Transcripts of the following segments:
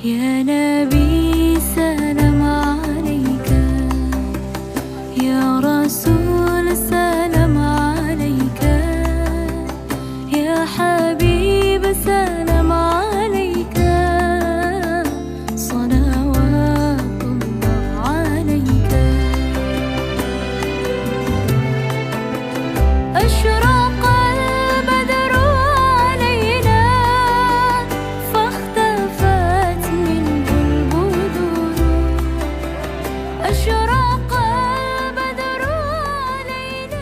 يا نبي سلام عليك يا رسول سلام عليك يا حبيب سلام عليك صلوات الله عليك أشرق البدر علينا فاختفت منه البدور أشرق البدر علينا.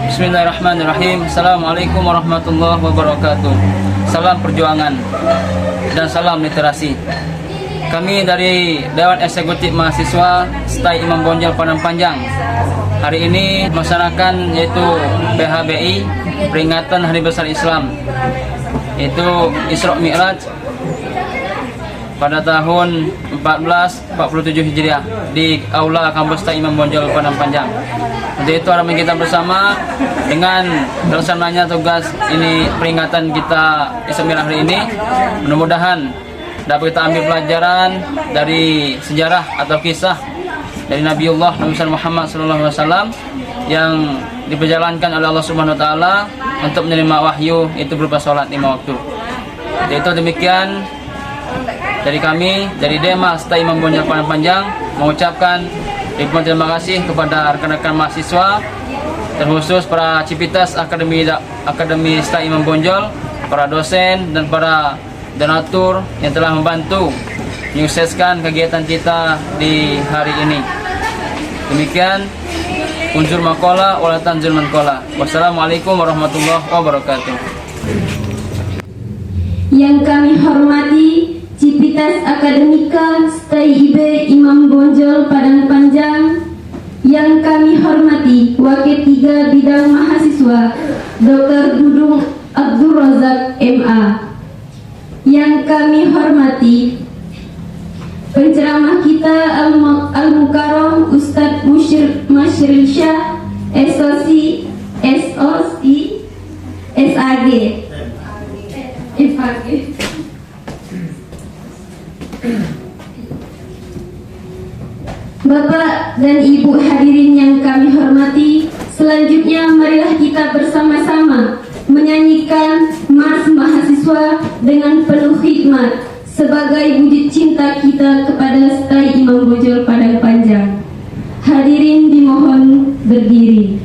Bismillahirrahmanirrahim. Assalamualaikum warahmatullahi wabarakatuh. Salam perjuangan dan salam literasi. Kami dari Dewan Eksekutif Mahasiswa STAI Imam Bonjol Padang Panjang hari ini melaksanakan yaitu PHBI peringatan Hari Besar Islam, yaitu Isra Mi'raj pada tahun 1447 Hijriah di Aula Kampus STAI Imam Bonjol Padang Panjang. Untuk itu harapan kita bersama dengan terlaksananya tugas ini peringatan kita Isra Mi'raj hari ini, mudah-mudahan dapat kita ambil pelajaran dari sejarah atau kisah dari Nabiullah Nabi Muhammad SAW yang diperjalankan oleh Allah Subhanahu Wa Taala untuk menerima wahyu, itu berupa sholat 5 waktu. Itu demikian dari kami dari Dema STAI Imam Bonjol Padang Panjang mengucapkan ribuan terima kasih kepada rekan-rekan mahasiswa, terkhusus para Civitas Akademi STAI Imam Bonjol, para dosen dan para donatur yang telah membantu menyukseskan kegiatan kita di hari ini. Demikian unsur makola wala tanzul mankola. Wassalamualaikum warahmatullahi wabarakatuh. Yang kami hormati Civitas Akademika STAI IB Imam Bonjol Padang Panjang, yang kami hormati Wakil 3 Bidang Mahasiswa Dr. Dudung Abdul Razak MA, yang kami hormati penceramah kita Al-Mukarram Ustadz Musyril Syah SOC SAG FAG. Bapak dan Ibu hadirin yang kami hormati, selanjutnya marilah kita bersama-sama menyanyikan Mars Mahasiswa dengan penuh hikmat sebagai wujud cinta kita kepada STAI Imam Bonjol Padang Panjang. Hadirin dimohon berdiri.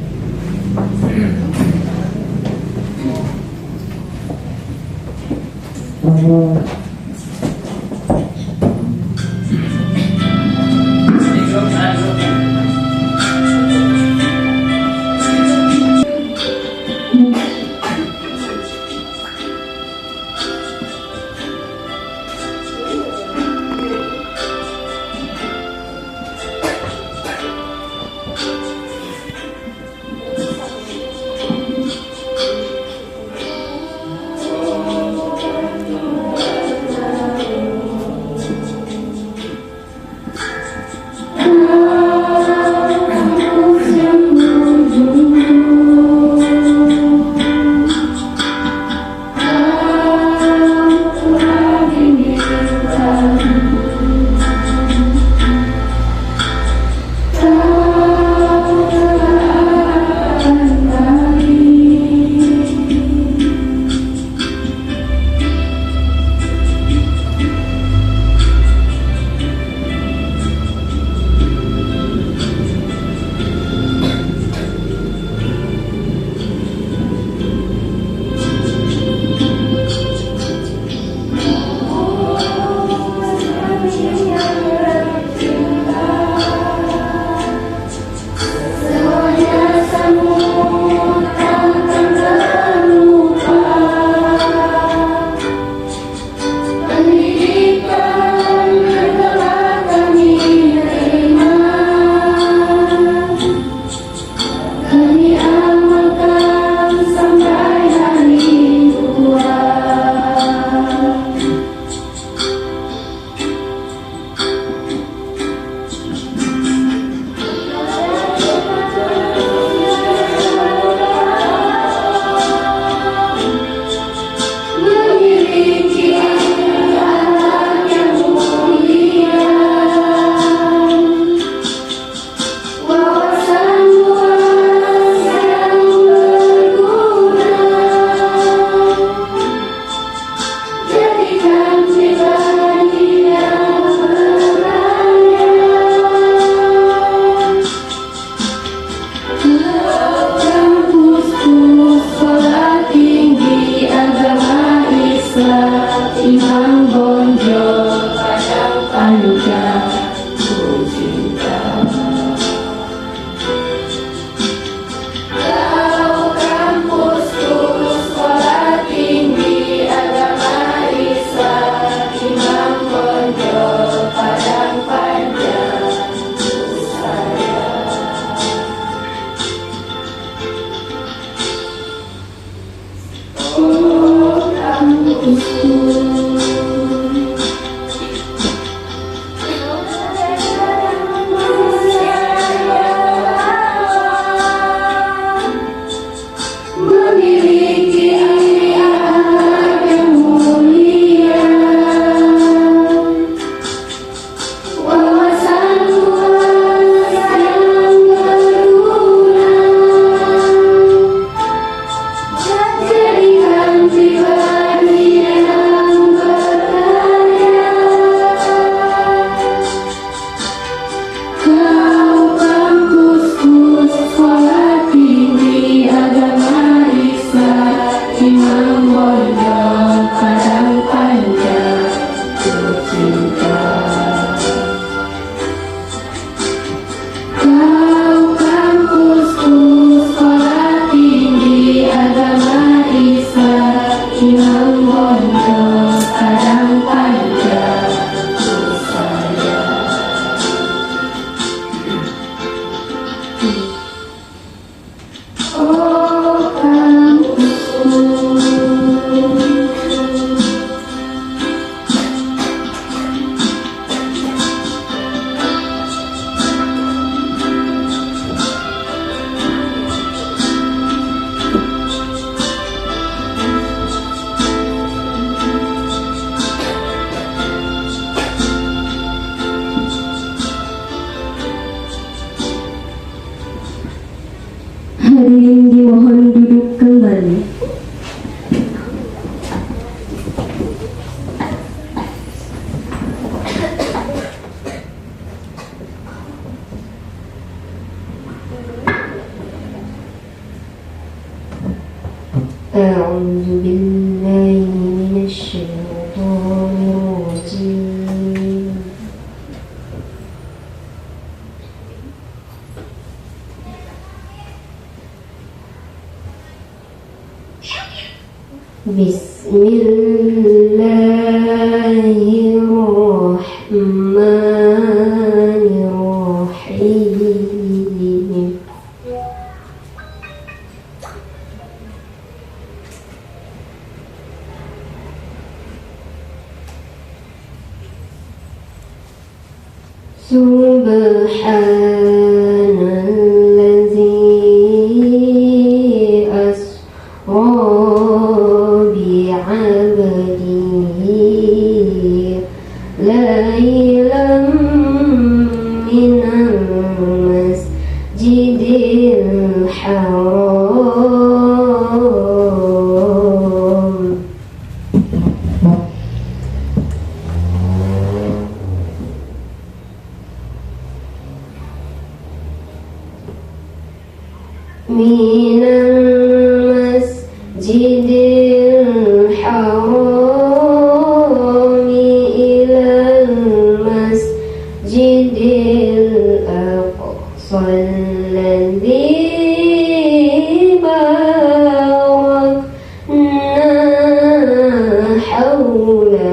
memiliki akhlak yang mulia, wawasan luas yang berguna, jadikan pribadi yang berkarya. Kau kampusku sekolah tinggi agama Islam, Imam Bonjol Padang Panjang tercinta. Kau kampusku sekolah tinggi agama Islam, Imam Bonjol Padang Panjang Nusaya. Oh kampusku, hadirin dimohon duduk kembali. أعوذ بالله من الشيطان الرجيم. بسم الله الرحمن الرحيم. Subhanalladzi asra bi'abdihi lailan minal masjidil haram minal masjidil haram ilal masjidil aqsa alladzi barakna hawla.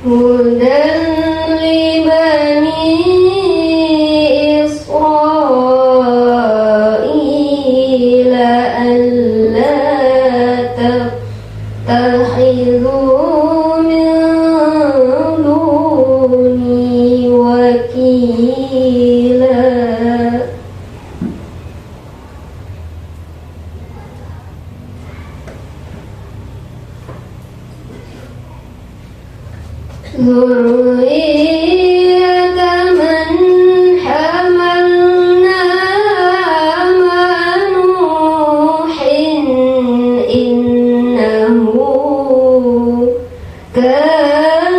هدى لبني إسرائيل ألا تتخذوا من دوني وكيلا ذرية من حملنا مع نوح إنه كان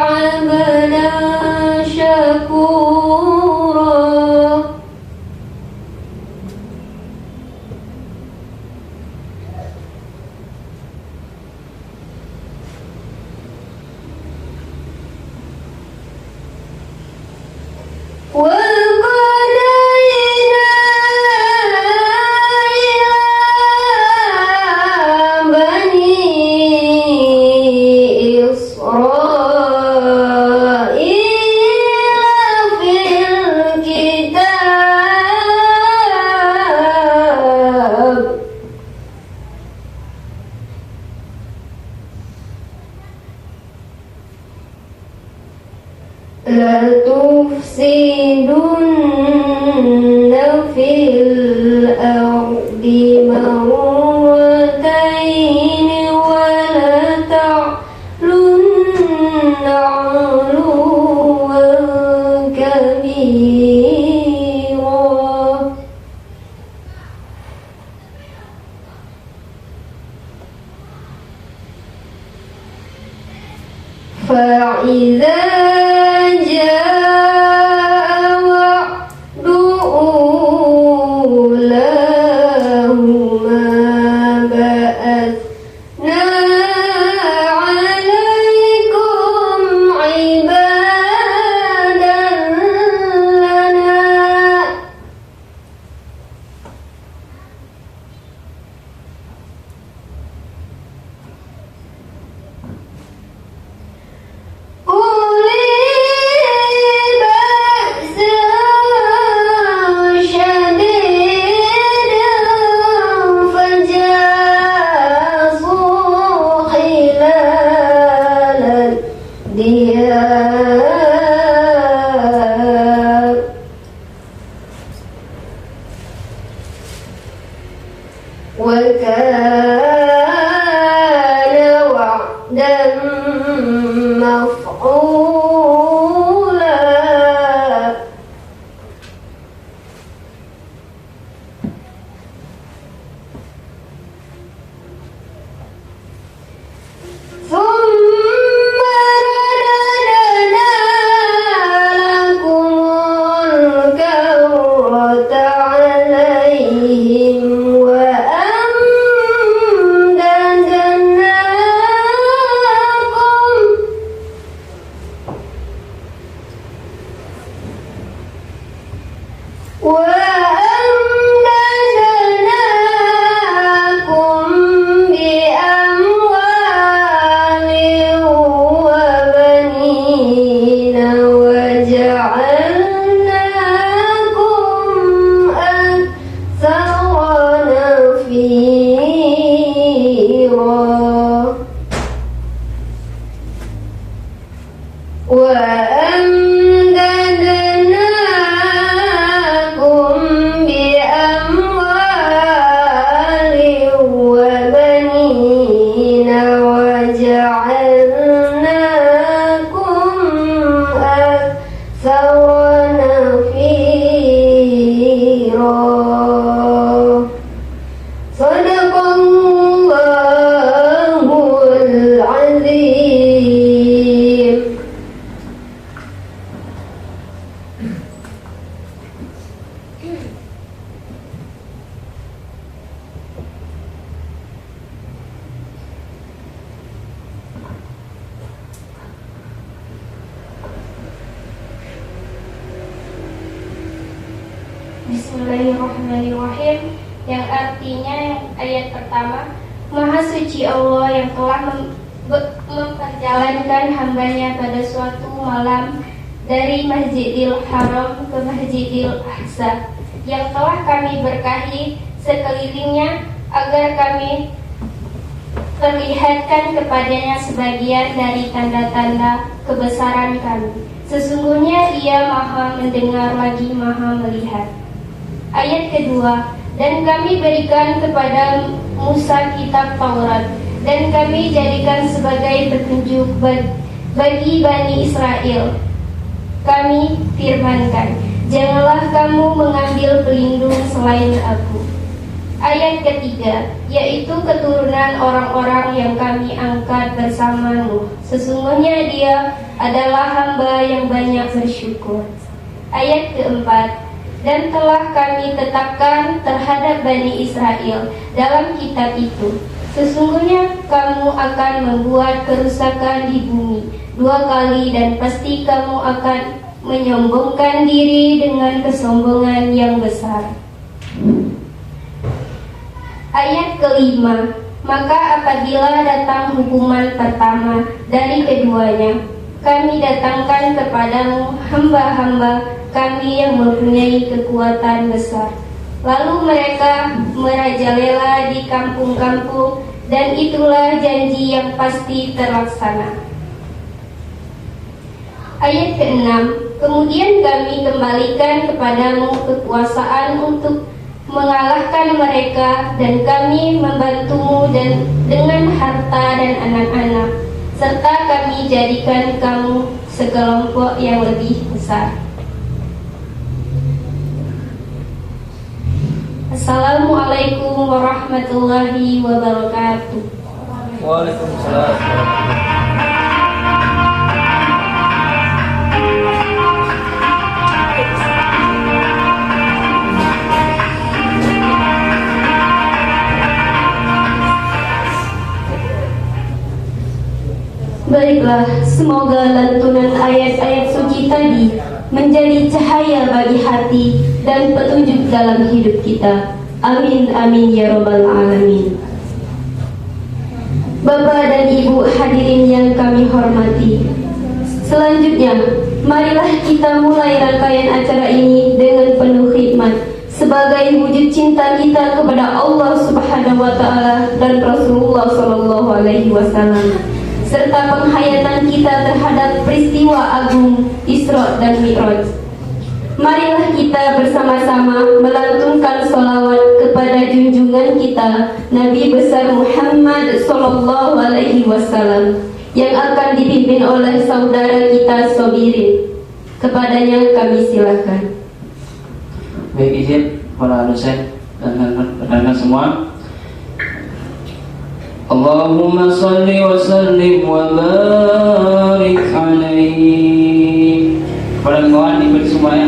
عبدا شكورا وقضينا إلى بني إسرائيل في الكتاب لتفسدن في الأرض مرتين ولتعلن علوا كبيرا فإذا جاء وعد أولاهما بأسنا عليكم عبادا لنا أولي بأس شديد فجاسوا خلال الديار وكان وعدا مفعولا ثم رددنا لكم الكرة عليهم وأمددناكم بأموال وبنين وجعلناكم أكثر نفيرا وأمددناكم بأموال وبنين وجعلناكم أكثر نفيرا صدق الله العظيم. Bismillahirrahmanirrahim, yang artinya ayat pertama, Maha suci Allah yang telah memperjalankan hambanya pada suatu malam dari Masjidil Haram ke Masjidil Aqsa yang telah kami berkahi sekelilingnya agar kami perlihatkan kepadanya sebagian dari tanda-tanda kebesaran kami. Sesungguhnya Ia Maha mendengar lagi Maha melihat. Ayat kedua, dan kami berikan kepada Musa kitab Taurat, dan kami jadikan sebagai petunjuk bagi Bani Israel. Kami firmankan, janganlah kamu mengambil pelindung selain aku. Ayat ketiga, yaitu keturunan orang-orang yang kami angkat bersama Nuh. Sesungguhnya dia adalah hamba yang banyak bersyukur. Ayat keempat, dan telah kami tetapkan terhadap Bani Israel dalam kitab itu, sesungguhnya kamu akan membuat kerusakan di bumi 2 kali dan pasti kamu akan menyombongkan diri dengan kesombongan yang besar. Ayat kelima, maka apabila datang hukuman pertama dari keduanya, kami datangkan kepadamu hamba-hamba kami yang mempunyai kekuatan besar. Lalu mereka merajalela di kampung-kampung, dan itulah janji yang pasti terlaksana. Ayat ke-6, kemudian kami kembalikan kepadamu kekuasaan untuk mengalahkan mereka, dan kami membantumu dan dengan harta dan anak-anak, serta kami jadikan kamu sekelompok yang lebih besar. Assalamualaikum warahmatullahi wabarakatuh. Waalaikumsalam. Baiklah, semoga lantunan ayat-ayat suci tadi menjadi cahaya bagi hati dan petunjuk dalam hidup kita. Amin, amin ya rabbal alamin. Bapak dan Ibu hadirin yang kami hormati, selanjutnya marilah kita mulai rangkaian acara ini dengan penuh khidmat sebagai wujud cinta kita kepada Allah Subhanahu wa taala dan Rasulullah sallallahu alaihi wasallam, serta penghayatan kita terhadap peristiwa agung Isra dan Mi'raj. Marilah kita bersama-sama melantunkan sholawat kepada junjungan kita Nabi besar Muhammad sallallahu alaihi wasallam yang akan dipimpin oleh saudara kita Sobirin. Kepadanya kami silakan. Baik, izin para dosen dan rekan-rekan semua. Allahumma salli wa sallim wa barik alaihi. Kepada kawan ikut semuanya,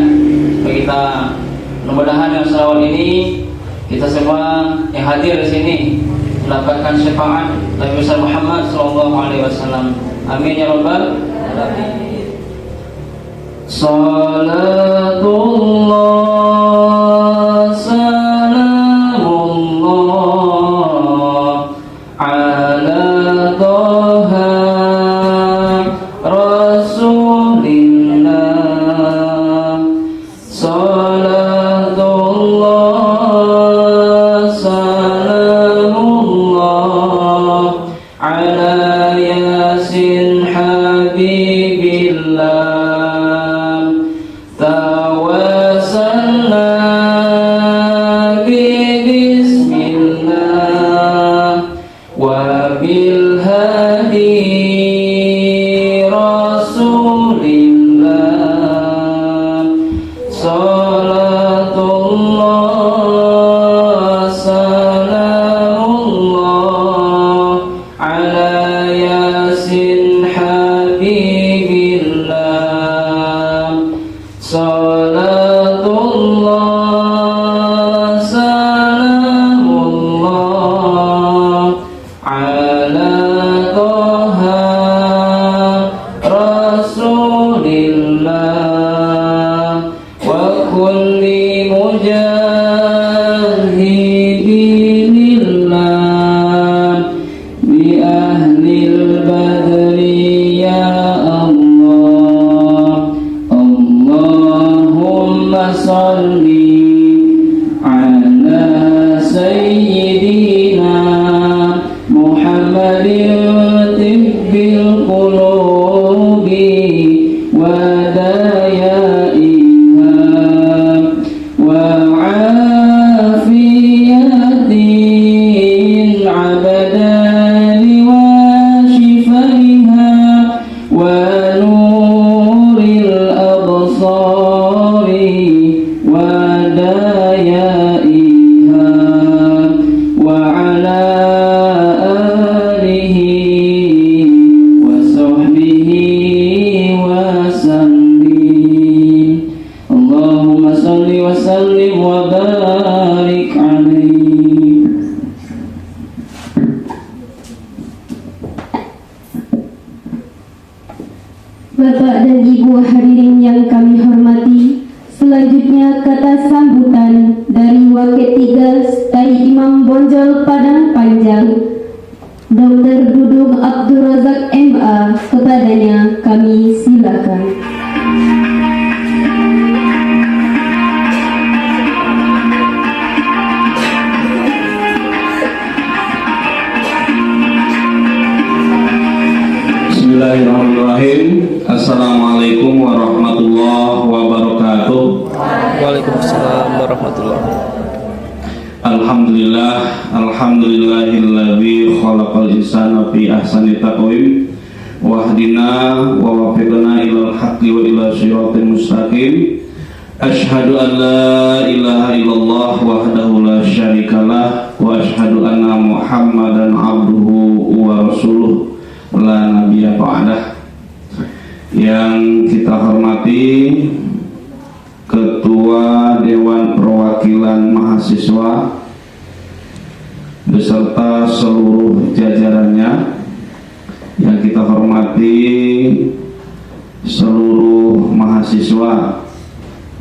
kita mudah-mudahan dengan salawat ini kita semua yang hadir di sini mendapatkan syafaat Nabi besar Muhammad sallallahu alaihi wasallam. Amin ya rabbal alamin. Salatullah salamullah ala Toha Rasulillah. Salatullah salamullah ala Yasin Habibillah. Tawassalna bismillah wa bil hadi Rasulillah. Salatullah salamullah ala Yasin Habibillah. Salatullah salamullah ala Toha Rasulillah wa kulli mujahidinillah bi ahlil badri Allah. Allahumma salli ala sayyidina Muhammadin tibbil qulubi wa dayaiha wa afiyatil abdani wa shifaiha wa nuril absari wa dayaiha wa ala alihi wa sahbihi wa sallim. Allahumma salli wa sallim wa barik alaihi. Bapak dan Ibu hadirin yang kami hormati, selanjutnya kata sambutan dari Wakil 3 STAI Imam Bonjol Padang Panjang, Dr. Dudung Abdul Razak MA. Kepadanya kami silakan. Bismillahirrahmanirrahim. Assalamualaikum warahmatullahi wabarakatuh. Waalaikumsalam warahmatullahi wabarakatuh. Alhamdulillah, alhamdulillahilladzi khalaqal insana fi ahsani taqwim wahdina wa wafiqna ilal haqqi wa ila siratal mustaqim. Asyhadu an la ilaha illallah wahdahu la syarikalah wa asyhadu anna Muhammadan abduhu wa rasuluh la nabiyya ba'dah. Yang kita hormati Ketua Dewan Perwakilan Mahasiswa beserta seluruh jajarannya, yang kita hormati seluruh mahasiswa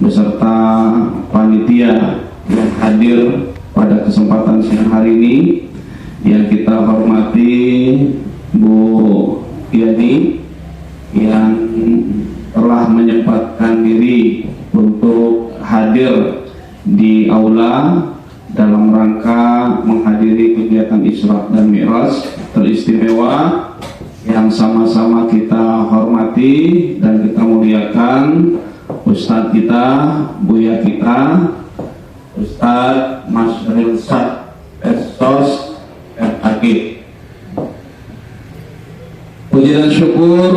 beserta panitia yang hadir pada kesempatan siang hari ini, yang kita hormati Bu Yani yang telah menyempatkan diri untuk hadir di aula dalam rangka menghadiri kegiatan Isra dan Mi'raj teristimewa yang sama-sama kita hormati dan kita muliakan Ustadz kita, Buya kita, Ustadz Mas Rilsad Estos FAG. Puji dan syukur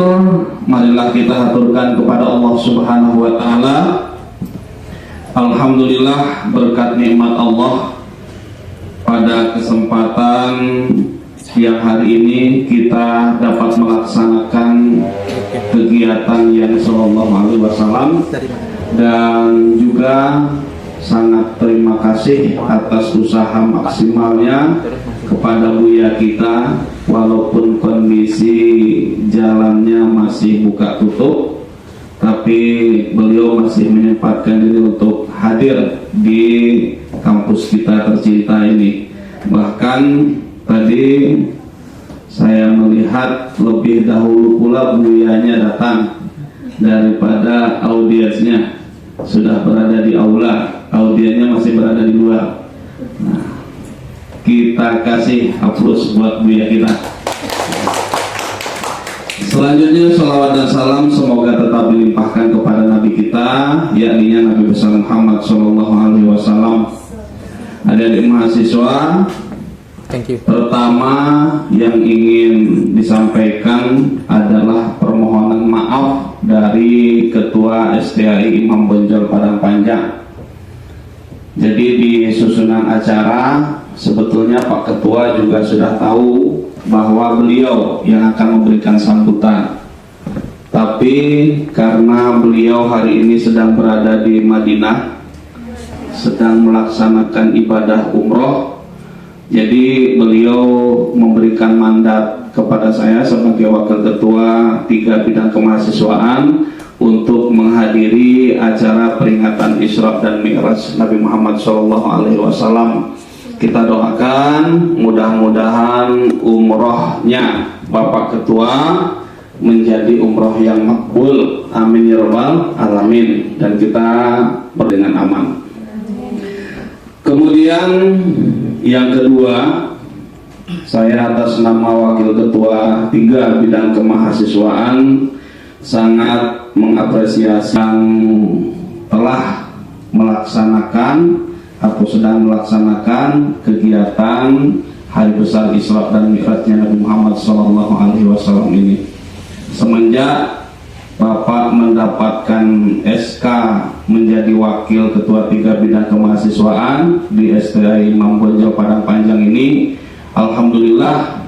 marilah kita haturkan kepada Allah Subhanahu wa taala. Alhamdulillah, berkat nikmat Allah pada kesempatan siang hari ini kita dapat melaksanakan kegiatan yang sallallahu alaihi wasallam, dan juga sangat terima kasih atas usaha maksimalnya kepada Buya kita, walaupun kondisi jalannya masih buka tutup, tapi beliau masih menyempatkan diri untuk hadir di kampus kita tercinta ini. Bahkan tadi saya melihat lebih dahulu pula Buyanya datang daripada audiensnya, sudah berada di aula, audiensnya masih berada di luar. Nah, kita kasih aplaus buat Buya kita. Selanjutnya salawat dan salam semoga tetap dilimpahkan kepada Nabi kita, yakni Nabi besar Muhammad Sallallahu Alaihi Wasallam. Adik-adik mahasiswa, pertama yang ingin disampaikan adalah permohonan maaf dari Ketua STAI Imam Bonjol Padang Panjang. Jadi di susunan acara sebetulnya Pak Ketua juga sudah tahu bahwa beliau yang akan memberikan sambutan, tapi karena beliau hari ini sedang berada di Madinah, sedang melaksanakan ibadah umroh, jadi beliau memberikan mandat kepada saya sebagai Wakil Ketua 3 bidang kemahasiswaan untuk menghadiri acara peringatan Isra dan Mi'raj Nabi Muhammad SAW. Kita doakan mudah-mudahan umrohnya Bapak Ketua menjadi umroh yang makbul, amin ya rabbal alamin, dan kita dengan aman. Kemudian yang kedua, saya atas nama Wakil Ketua 3 Bidang Kemahasiswaan sangat mengapresiasi yang telah melaksanakan atau sedang melaksanakan kegiatan Hari Besar Isra dan Mi'rajnya Nabi Muhammad SAW ini. Semenjak Bapak mendapatkan SK menjadi Wakil Ketua 3 Bidang Kemahasiswaan di STI Imam Bonjol Padang Panjang ini, alhamdulillah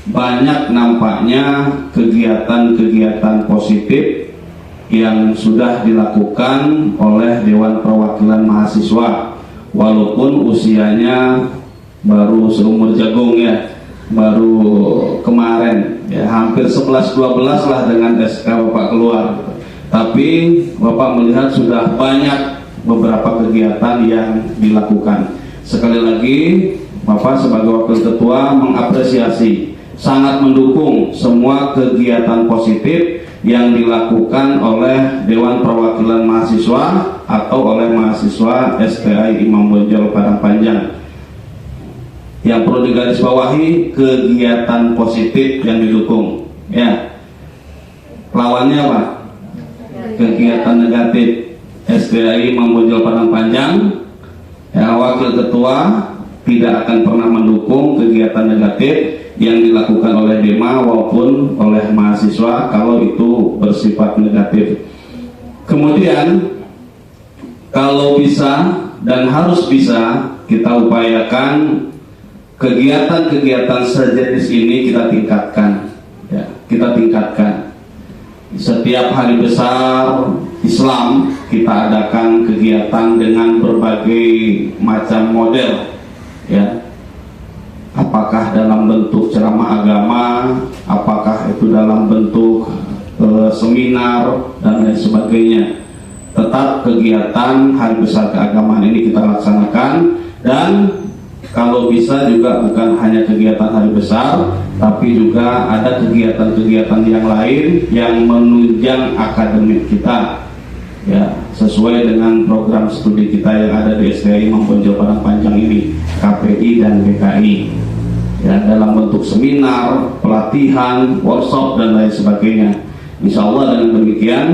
banyak nampaknya kegiatan-kegiatan positif yang sudah dilakukan oleh Dewan Perwakilan Mahasiswa, walaupun usianya baru seumur jagung ya, baru kemarin ya, hampir 11-12 lah dengan SK Bapak keluar. Tapi Bapak melihat sudah banyak beberapa kegiatan yang dilakukan. Sekali lagi Bapak sebagai Wakil Ketua mengapresiasi, sangat mendukung semua kegiatan positif yang dilakukan oleh Dewan Perwakilan Mahasiswa atau oleh mahasiswa STI Imam Bonjol Padang Panjang. Yang perlu digarisbawahi, kegiatan positif yang didukung ya. Lawannya apa? Kegiatan negatif. STI Imam Bonjol Padang Panjang ya, Wakil Ketua tidak akan pernah mendukung kegiatan negatif yang dilakukan oleh DEMA maupun oleh mahasiswa kalau itu bersifat negatif. Kemudian kalau bisa dan harus bisa, kita upayakan kegiatan-kegiatan sejenis ini kita tingkatkan ya, kita tingkatkan. Setiap hari besar Islam kita adakan kegiatan dengan berbagai macam model ya, apakah dalam bentuk ceramah agama, apakah itu dalam bentuk seminar dan lain sebagainya. Tetap kegiatan hari besar keagamaan ini kita laksanakan, dan kalau bisa juga bukan hanya kegiatan hari besar, tapi juga ada kegiatan-kegiatan yang lain yang menunjang akademik kita ya, sesuai dengan program studi kita yang ada di STI Imam Bonjol Padang Panjang ini, KPI dan BKI ya, dalam bentuk seminar, pelatihan, workshop dan lain sebagainya. Insya Allah dengan demikian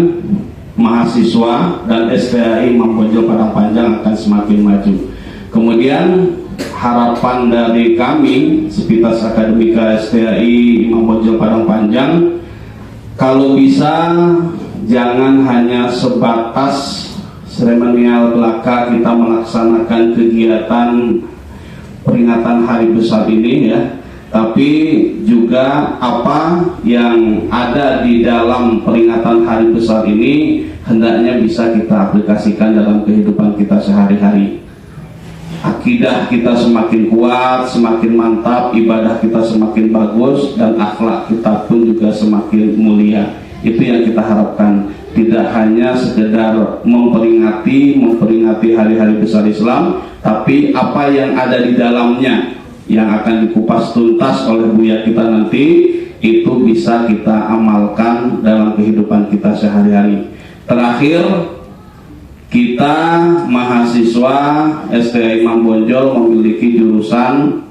mahasiswa dan STI Imam Bonjol Padang Panjang akan semakin maju. Kemudian harapan dari kami Sivitas Akademika STI Imam Bonjol Padang Panjang, kalau bisa jangan hanya sebatas seremonial belaka kita melaksanakan kegiatan peringatan hari besar ini ya, tapi juga apa yang ada di dalam peringatan hari besar ini hendaknya bisa kita aplikasikan dalam kehidupan kita sehari-hari. Akidah kita semakin kuat, semakin mantap, ibadah kita semakin bagus, dan akhlak kita pun juga semakin mulia. Itu yang kita harapkan. Tidak hanya sekedar memperingati hari-hari besar Islam, tapi apa yang ada di dalamnya yang akan dikupas tuntas oleh Buya kita nanti, itu bisa kita amalkan dalam kehidupan kita sehari-hari. Terakhir, kita mahasiswa STI Imam Bonjol memiliki jurusan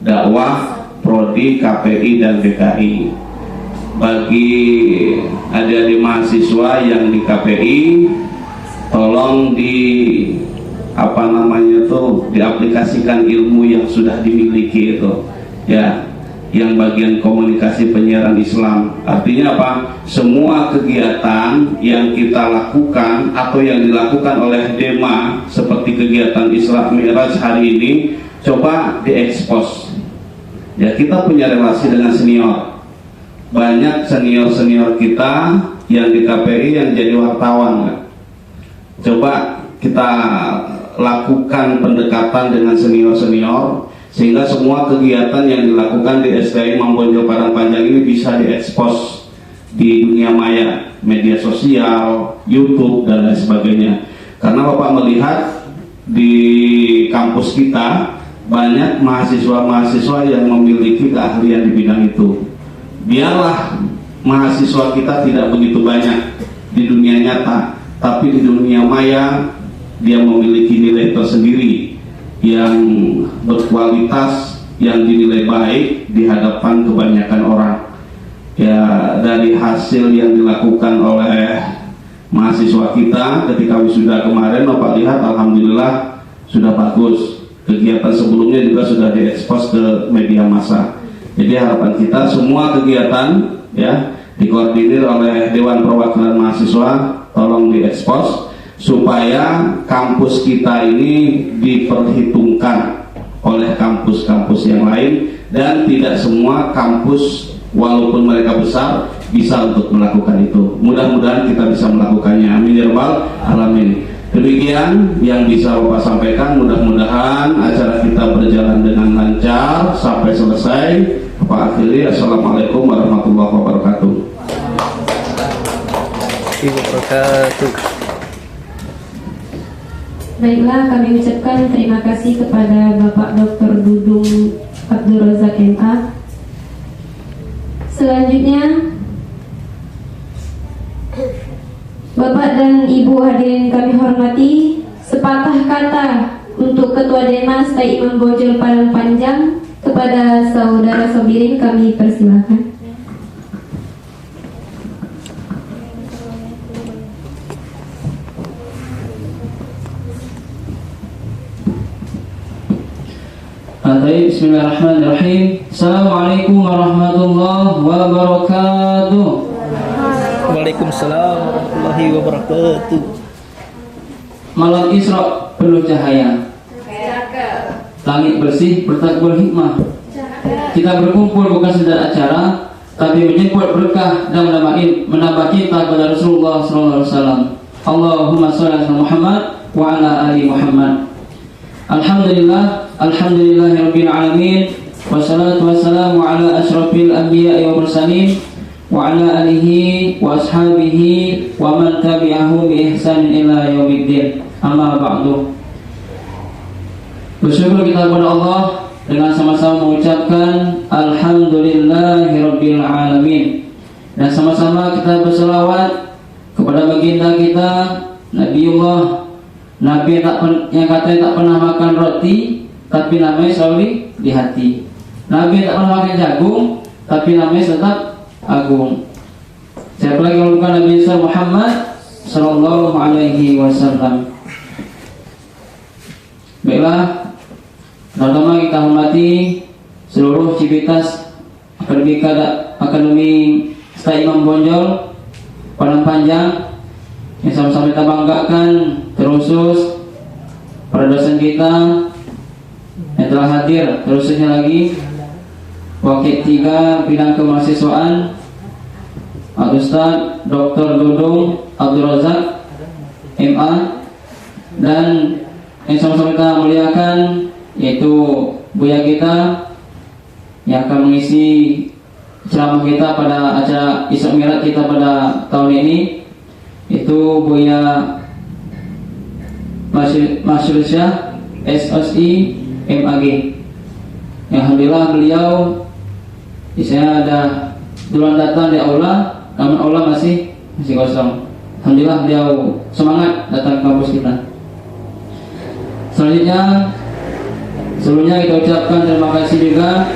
dakwah, prodi, KPI dan BKI. Bagi adik-adik mahasiswa yang di KPI, tolong diaplikasikan ilmu yang sudah dimiliki itu ya, yang bagian komunikasi penyiaran Islam. Artinya apa? Semua kegiatan yang kita lakukan atau yang dilakukan oleh DEMA seperti kegiatan Isra Mi'raj hari ini, coba diekspos ya. Kita punya relasi dengan senior, banyak senior-senior kita yang di KPI yang jadi wartawan kan? Coba kita lakukan pendekatan dengan senior-senior, sehingga semua kegiatan yang dilakukan di STI Imam Bonjol Padang Panjang ini bisa diekspos di dunia maya, media sosial, YouTube dan lain sebagainya. Karena Bapak melihat di kampus kita banyak mahasiswa-mahasiswa yang memiliki keahlian di bidang itu. Biarlah mahasiswa kita tidak begitu banyak di dunia nyata, tapi di dunia maya dia memiliki nilai tersendiri yang berkualitas, yang dinilai baik di hadapan kebanyakan orang. Ya, dari hasil yang dilakukan oleh mahasiswa kita ketika wisuda kemarin, Bapak lihat, alhamdulillah sudah bagus. Kegiatan sebelumnya juga sudah diekspos ke media massa. Jadi harapan kita semua kegiatan ya dikoordinir oleh Dewan Perwakilan Mahasiswa, tolong diekspos supaya kampus kita ini diperhitungkan oleh kampus-kampus yang lain, dan tidak semua kampus walaupun mereka besar bisa untuk melakukan itu. Mudah-mudahan kita bisa melakukannya, amin ya rabbal alamin. Demikian yang bisa Bapak sampaikan, mudah-mudahan acara kita berjalan dengan lancar sampai selesai. Bapak akhiri, assalamualaikum warahmatullahi wabarakatuh. Baiklah, kami ucapkan terima kasih kepada Bapak Dr. Dudung Abdul Razak MA. Selanjutnya, Bapak dan Ibu hadirin kami hormati, sepatah kata untuk Ketua Demas Tai Imam Bonjol Padang Panjang kepada saudara Sobirin kami persilakan. Bismillahirrahmanirrahim. Assalamualaikum warahmatullahi wabarakatuh. Waalaikumsalam warahmatullahi wabarakatuh. Malam Isra penuh cahaya, langit bersih bertakbir hikmah. Kita berkumpul bukan sekedar acara, tapi menjemput berkah dan menambah cinta kepada Rasulullah SAW. Allahumma sholli ala Muhammad wa ala ali Muhammad. Alhamdulillahirabbil alamin, wassalatu wassalamu ala asyrafil anbiya'i wa mursalin wa ala alihi wa ashabihi wa man tabi'ahu bi ihsanin ila yaumiddin. Amma ba'du. Bersyukur kita kepada Allah dengan sama-sama mengucapkan alhamdulillahirabbil alamin, dan sama-sama kita berselawat kepada baginda kita Nabiullah, Nabi yang katanya tak pernah makan roti, tapi namanya selalu di hati. Nabi tak pernah makan jagung, tapi namanya tetap agung. Siapa lagi kalau bukan Nabi Muhammad Sallallahu Alaihi Wasallam. Baiklah, pertama kita hormati seluruh civitas Akademi Tai Imam Bonjol Padang Panjang yang sama-sama kita banggakan, terkhusus para dosen kita yang telah hadir, terkhususnya lagi Wakil 3 Bidang Kemahasiswaan Al-Ustaz Dr. Dudung Abdul Razak MA, dan yang sama-sama kita muliakan yaitu Buya kita yang akan mengisi ceramah kita pada acara Isra Mi'raj kita pada tahun ini, itu Buya Masyur Syah SOSI MAG. Yang alhamdulillah beliau saya ada duluan datang di aula, namun aula masih kosong. Alhamdulillah beliau semangat datang ke kampus kita. Sebelumnya kita ucapkan terima kasih juga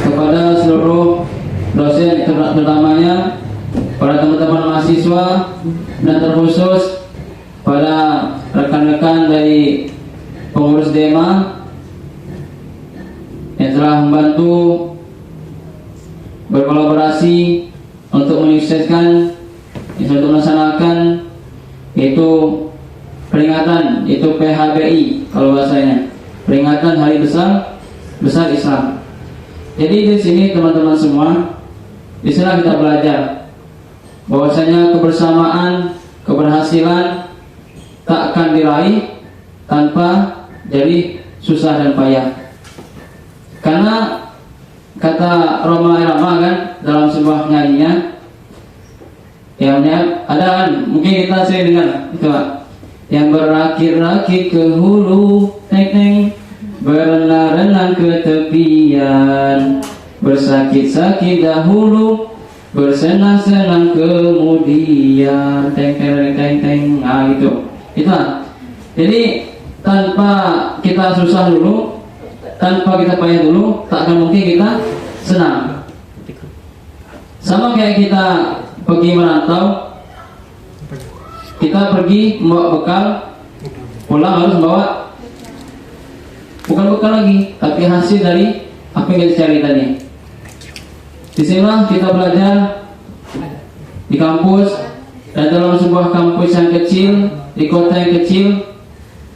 kepada seluruh dosen, terutamanya para teman-teman mahasiswa, dan terkhusus pada rekan-rekan dari pengurus DEMA yang telah membantu berkolaborasi untuk menyukseskan, untuk melaksanakan yaitu peringatan, yaitu PHBI kalau bahasanya, peringatan Hari Besar Islam. Jadi di sini teman-teman semua, di sana kita belajar bahwasanya kebersamaan, keberhasilan tak akan diraih tanpa jadi susah dan payah. Karena kata Roma Irama kan dalam sebuah nyanyinya, yang ada kan, mungkin kita sering dengar itu, yang berakit-rakit ke hulu, neng berenang-renang ke tepian, bersakit-sakit dahulu bersenang-senang kemudian teng teng teng teng, nah gitu. Itu. Jadi tanpa kita susah dulu, tanpa kita payah dulu, tak akan mungkin kita senang. Sama kayak kita pergi merantau, kita pergi membawa bekal, pulang harus membawa bukan bekal lagi, tapi hasil dari apa yang kita cari tadi. Disinilah kita belajar di kampus dan dalam sebuah kampus yang kecil, di kota yang kecil,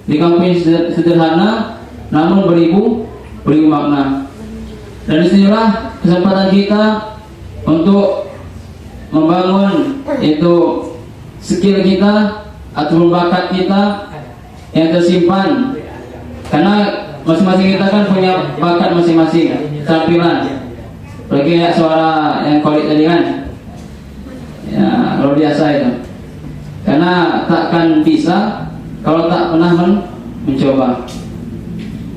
di kampus yang sederhana, namun beribu makna. Dan disinilah kesempatan kita untuk membangun itu skill kita atau bakat kita yang tersimpan, karena masing-masing kita kan punya bakat masing-masing, tampilan. Bagi ya suara yang kolik tadi kan, ya luar biasa itu. Karena takkan bisa kalau tak pernah mencoba.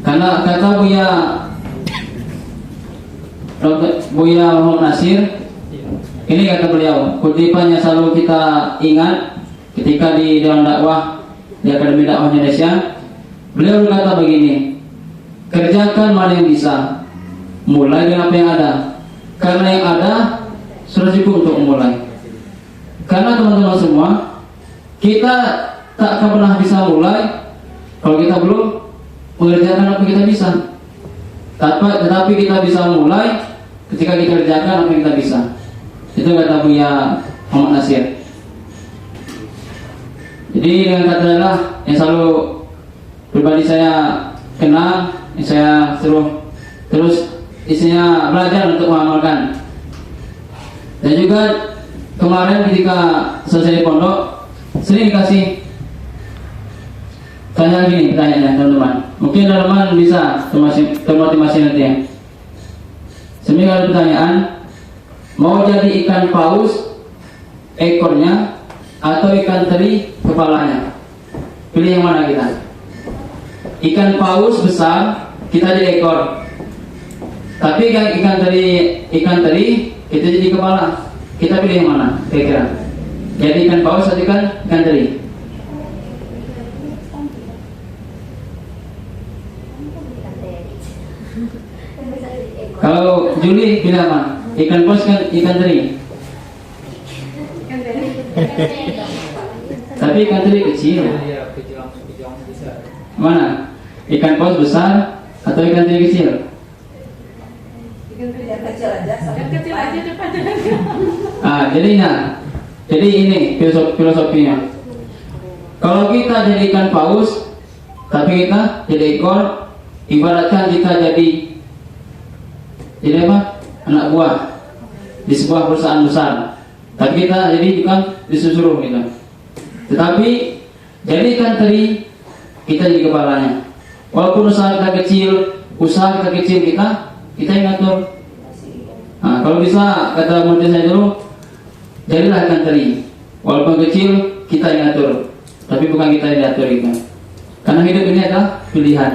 Karena kata Buya Muhammad Nasir, ini kata beliau, kutipan yang selalu kita ingat ketika di Dewan Dakwah di Akademi Dakwah Indonesia. Beliau berkata begini, kerjakan mana yang bisa, mulai dengan apa yang ada. Karena yang ada sudah cukup untuk memulai. Karena teman-teman semua, kita tak akan pernah bisa mulai kalau kita belum mengerjakan apa yang kita bisa. Tetapi kita bisa mulai ketika kita kerjakan apa yang kita bisa. Itu kata Buya Muhammad Nasir. Jadi dengan kata adalah yang selalu pribadi saya kenal, yang saya suruh terus isinya belajar untuk mengamalkan. Dan juga kemarin ketika selesai di pondok, sering dikasih tanya gini pertanyaannya teman-teman. Mungkin teman-teman bisa termotivasi nanti ya. Sebenarnya ada pertanyaan, mau jadi ikan paus ekornya atau ikan teri kepalanya? Pilih yang mana kita? Ikan paus besar, kita jadi ekor. Tapi ikan teri kita jadi kepala. Kita pilih yang mana kira-kira? Jadi ikan paus atau ikan teri? Kalau Juli pilih apa? Ikan paus kan ikan teri? Tapi ikan teri kecil. Mana? Ikan paus besar atau ikan teri kecil? Jadi ini filosofinya. Kalau kita jadi ikan paus, tapi kita jadi ekor, ibaratkan kita jadi apa? Anak buah di sebuah perusahaan besar. Tapi kita jadi bukan disuruh gitu. Tetapi jadi ikan teri, kita jadi kepalanya. Walaupun usaha kita kecil, kita yang ngatur. Nah, kalau bisa kata murid saya dulu, jadilah ikan teri. Walaupun kecil, kita yang ngatur, tapi bukan kita yang diatur gitu. Karena hidup ini adalah pilihan,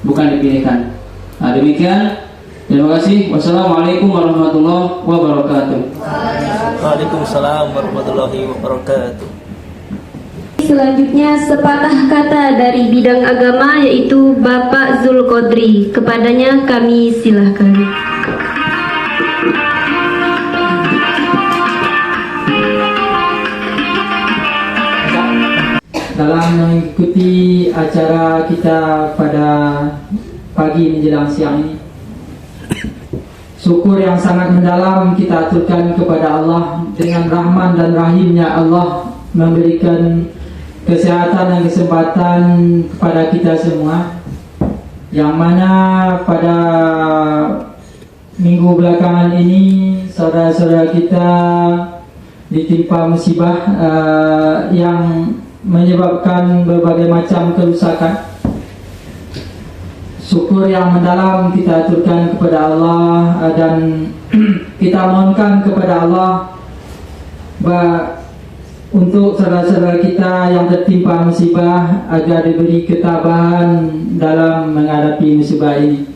bukan dipilihkan. Nah, demikian. Terima kasih. Wassalamualaikum warahmatullahi wabarakatuh. Waalaikumsalam warahmatullahi wabarakatuh. Selanjutnya sepatah kata dari bidang agama, yaitu Bapak Zulkodri. Kepadanya kami silahkan. Dalam mengikuti acara kita pada pagi menjelang siang ini, syukur yang sangat mendalam kita aturkan kepada Allah. Dengan rahman dan rahimnya Allah memberikan kesehatan dan kesempatan kepada kita semua, yang mana pada minggu belakangan ini saudara-saudara kita ditimpa musibah yang menyebabkan berbagai macam kerusakan. Syukur yang mendalam kita aturkan kepada Allah dan kita mohonkan kepada Allah untuk saudara-saudara kita yang tertimpa musibah agar diberi ketabahan dalam menghadapi musibah ini.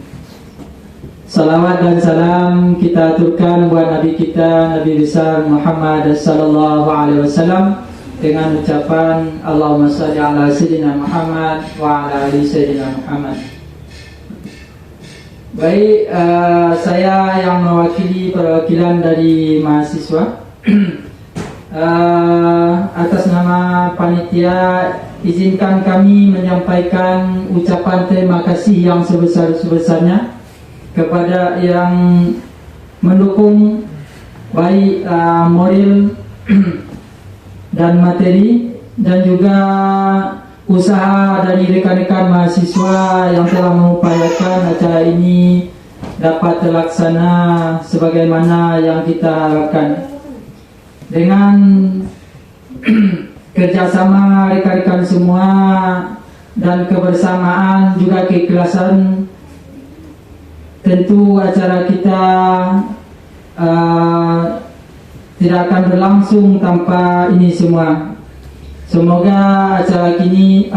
salawat dan salam kita aturkan buat Nabi kita, Nabi besar Muhammad sallallahu alaihi wasallam dengan ucapan Allahumma shalli ala sayyidina Muhammad wa ala ali sayyidina Muhammad. Baik, saya yang mewakili perwakilan dari mahasiswa. Atas nama panitia, izinkan kami menyampaikan ucapan terima kasih yang sebesar-besarnya kepada yang mendukung baik moral dan materi, dan juga usaha dari rekan-rekan mahasiswa yang telah mengupayakan acara ini dapat terlaksana sebagaimana yang kita harapkan. Dengan kerjasama rekan-rekan semua dan kebersamaan juga keikhlasan, tentu acara kita tidak akan berlangsung tanpa ini semua. Semoga acara ini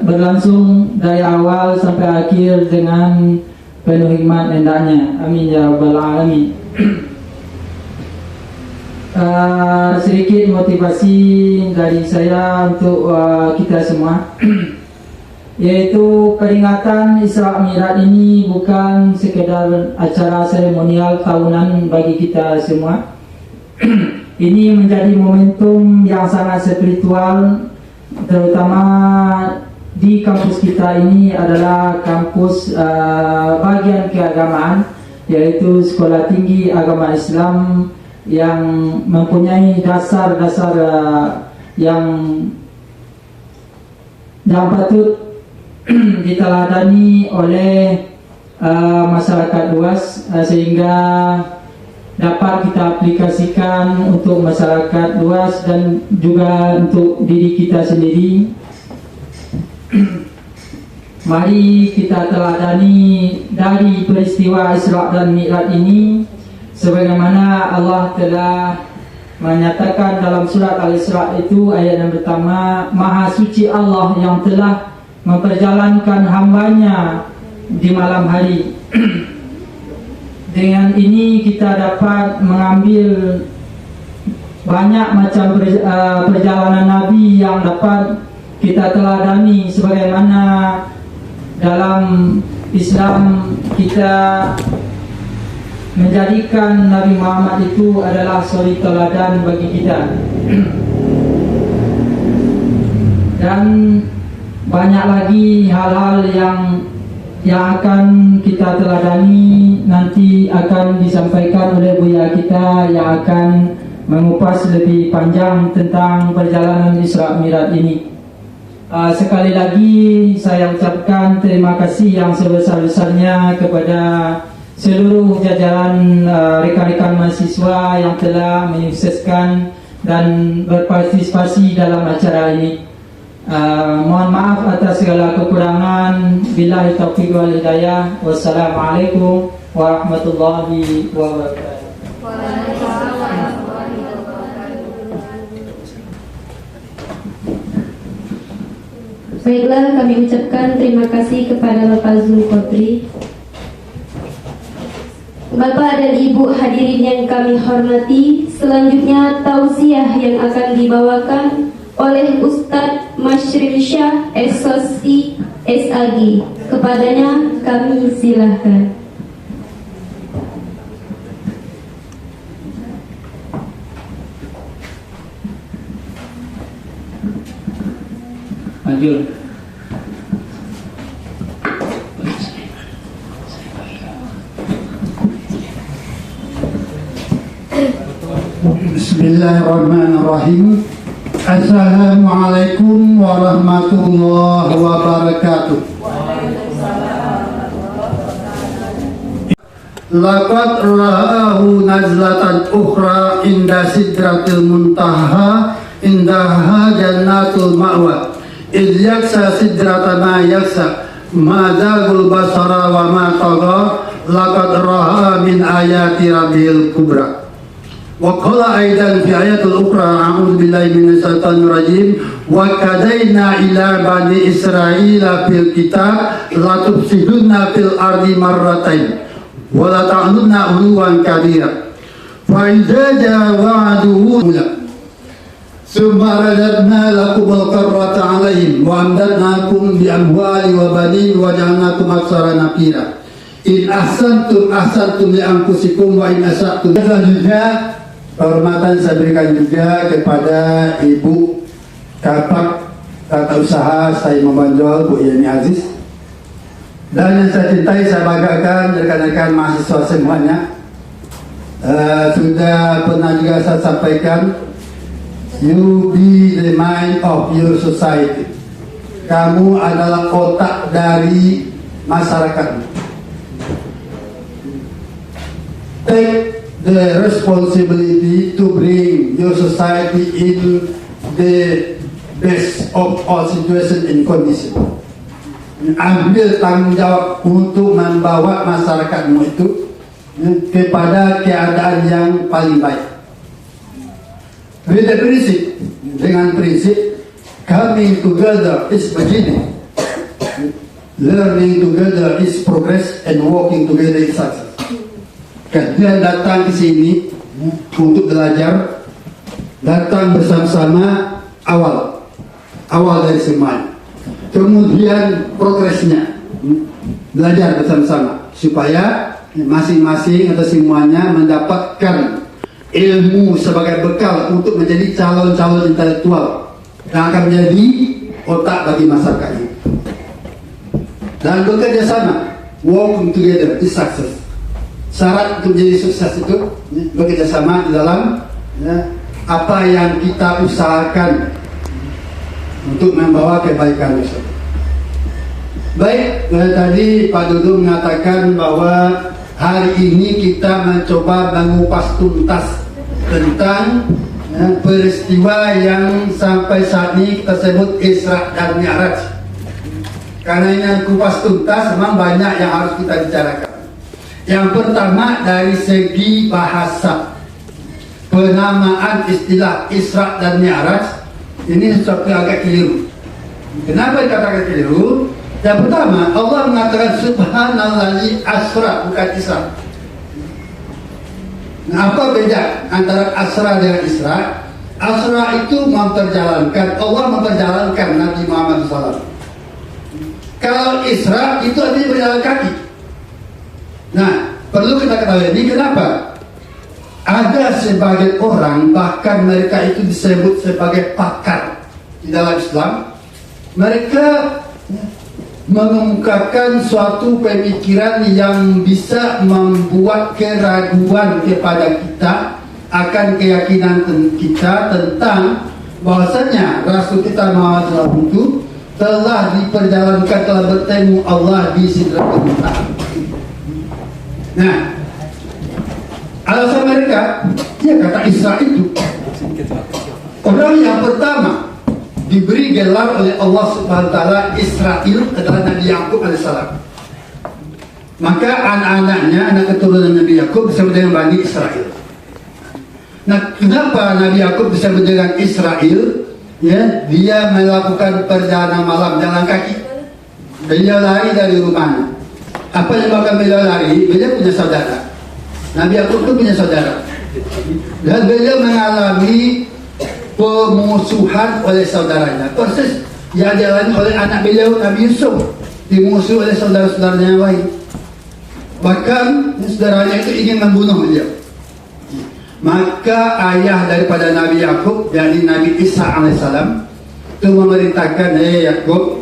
berlangsung dari awal sampai akhir dengan penuh hikmat hendaknya. Amin ya rabbal alamin. Sedikit motivasi dari saya untuk kita semua, yaitu peringatan Isra Mi'raj ini bukan sekedar acara seremonial tahunan bagi kita semua. Ini menjadi momentum yang sangat spiritual, terutama di kampus kita ini adalah kampus bagian keagamaan, yaitu Sekolah Tinggi Agama Islam yang mempunyai dasar-dasar yang patut diteladani oleh masyarakat luas, sehingga dapat kita aplikasikan untuk masyarakat luas dan juga untuk diri kita sendiri. Mari kita teladani dari peristiwa Isra dan Mi'raj ini, sebagaimana Allah telah menyatakan dalam surat Al-Isra itu ayat yang pertama, Maha suci Allah yang telah memperjalankan hambanya di malam hari. Dengan ini kita dapat mengambil banyak macam perjalanan Nabi yang dapat kita teladani, sebagaimana dalam Islam kita menjadikan Nabi Muhammad itu adalah suri teladan bagi kita. Dan banyak lagi hal-hal yang akan kita teladani, nanti akan disampaikan oleh buya kita yang akan mengupas lebih panjang tentang perjalanan Isra Mi'raj ini. Sekali lagi saya ucapkan terima kasih yang sebesar-besarnya kepada seluruh jajaran rekan-rekan mahasiswa yang telah menyukseskan dan berpartisipasi dalam acara ini. Mohon maaf atas segala kekurangan. Billahi taufiq wal hidayah. Wassalamualaikum warahmatullahi wabarakatuh. Baiklah, kami ucapkan terima kasih kepada Bapak Zulkotri. Bapak dan Ibu hadirin yang kami hormati, selanjutnya tausiah yang akan dibawakan oleh Ustadz Masyrin Syah SOSI SAG. Kepadanya kami silahkan. Maju. Bismillahirrahmanirrahim. Assalamualaikum warahmatullahi wabarakatuh. Laqad ra'ahu nazlatan ukhra inda sidratil muntaha indaha jannatul ma'wa idh yaksa sidratana yaksa ma zagul basara wa ma tagha laqad ra'a min ayati rabbil kubra. Wa qala aidan fi ayatul ukhra a'udzu billahi minasyaitonir rajim wa kadaina ila bani israila fil kitab la tufsiduna fil ardi marratain ولا تعلن علوا كبيرا فإذا جاء وعده ثم رددنا لكم الكرة عليهم وأمددناكم بأموال وبنين وجعلناكم أكثر نفيرا In ahsantum ahsantum li anfusikum wa in asatum. Selanjutnya kehormatan saya berikan juga kepada Ibu Kapak Tata Usaha saya Membonjol, Bu Yeni Aziz. Dan yang saya cintai, saya banggakan rekan-rekan mahasiswa semuanya. Sudah pernah juga saya sampaikan, you be the mind of your society. Kamu adalah otak dari masyarakat. Take the responsibility to bring your society in the best of all situation and condition. Ambil tanggung jawab untuk membawa masyarakatmu itu kepada keadaan yang paling baik. With the prinsip, dengan prinsip coming together is beginning, learning together is progress, and working together is success. Kalian datang ke sini untuk belajar, datang bersama-sama awal dari semuanya. Kemudian progresnya belajar bersama-sama supaya masing-masing atau semuanya mendapatkan ilmu sebagai bekal untuk menjadi calon-calon intelektual yang akan menjadi otak bagi masyarakat ini. Dan bekerja sama, working together is success. Syarat untuk menjadi sukses itu bekerja sama di dalam apa yang kita usahakan untuk membawa kebaikan tersebut. Baik, tadi Pak Dodo mengatakan bahwa hari ini kita mencoba mengupas tuntas tentang peristiwa yang sampai saat ini kita sebut Isra dan Mi'raj. Karena ini kupas tuntas, memang banyak yang harus kita bicarakan. Yang pertama dari segi bahasa, penamaan istilah Isra dan Mi'raj ini sesuatu yang agak keliru. Kenapa dikatakan keliru? Yang pertama, Allah mengatakan Subhanallazi asra, bukan Isra. Nah, apa beda antara asra dengan Isra? Asra itu memperjalankan, Allah memperjalankan Nabi Muhammad SAW. Kalau Isra itu artinya berjalan kaki. Nah, perlu kita ketahui ini kenapa? Ada sebagian orang, bahkan mereka itu disebut sebagai pakar di dalam Islam. Mereka mengemukakan suatu pemikiran yang bisa membuat keraguan kepada kita akan keyakinan kita tentang bahwasanya Rasul kita Muhammad SAW itu telah diperjalankan, telah bertemu Allah di Sidratul Muntaha. Nah, alasan mereka, dia kata Isra itu orang yang pertama diberi gelar oleh Allah Subhanahu wa taala Israil adalah Nabi Yakub alaihissalam. Maka anak-anaknya, anak keturunan Nabi Yakub disebut dengan Bani Israel. Nah, kenapa Nabi Yakub disebut dengan Israel? Ya, dia melakukan perjalanan malam jalan kaki. Beliau lari dari rumahnya. Apa yang bahkan beliau lari? Beliau punya saudara. Nabi Yakub itu punya saudara. Dan beliau mengalami pemusuhan oleh saudaranya. Persis yang dialami oleh anak beliau Nabi Yusuf, dimusuhi oleh saudara-saudaranya yang lain. Bahkan saudaranya itu ingin membunuh beliau. Maka ayah daripada Nabi Yakub, yakni Nabi Isa alaihissalam, itu memerintahkan, Yakub,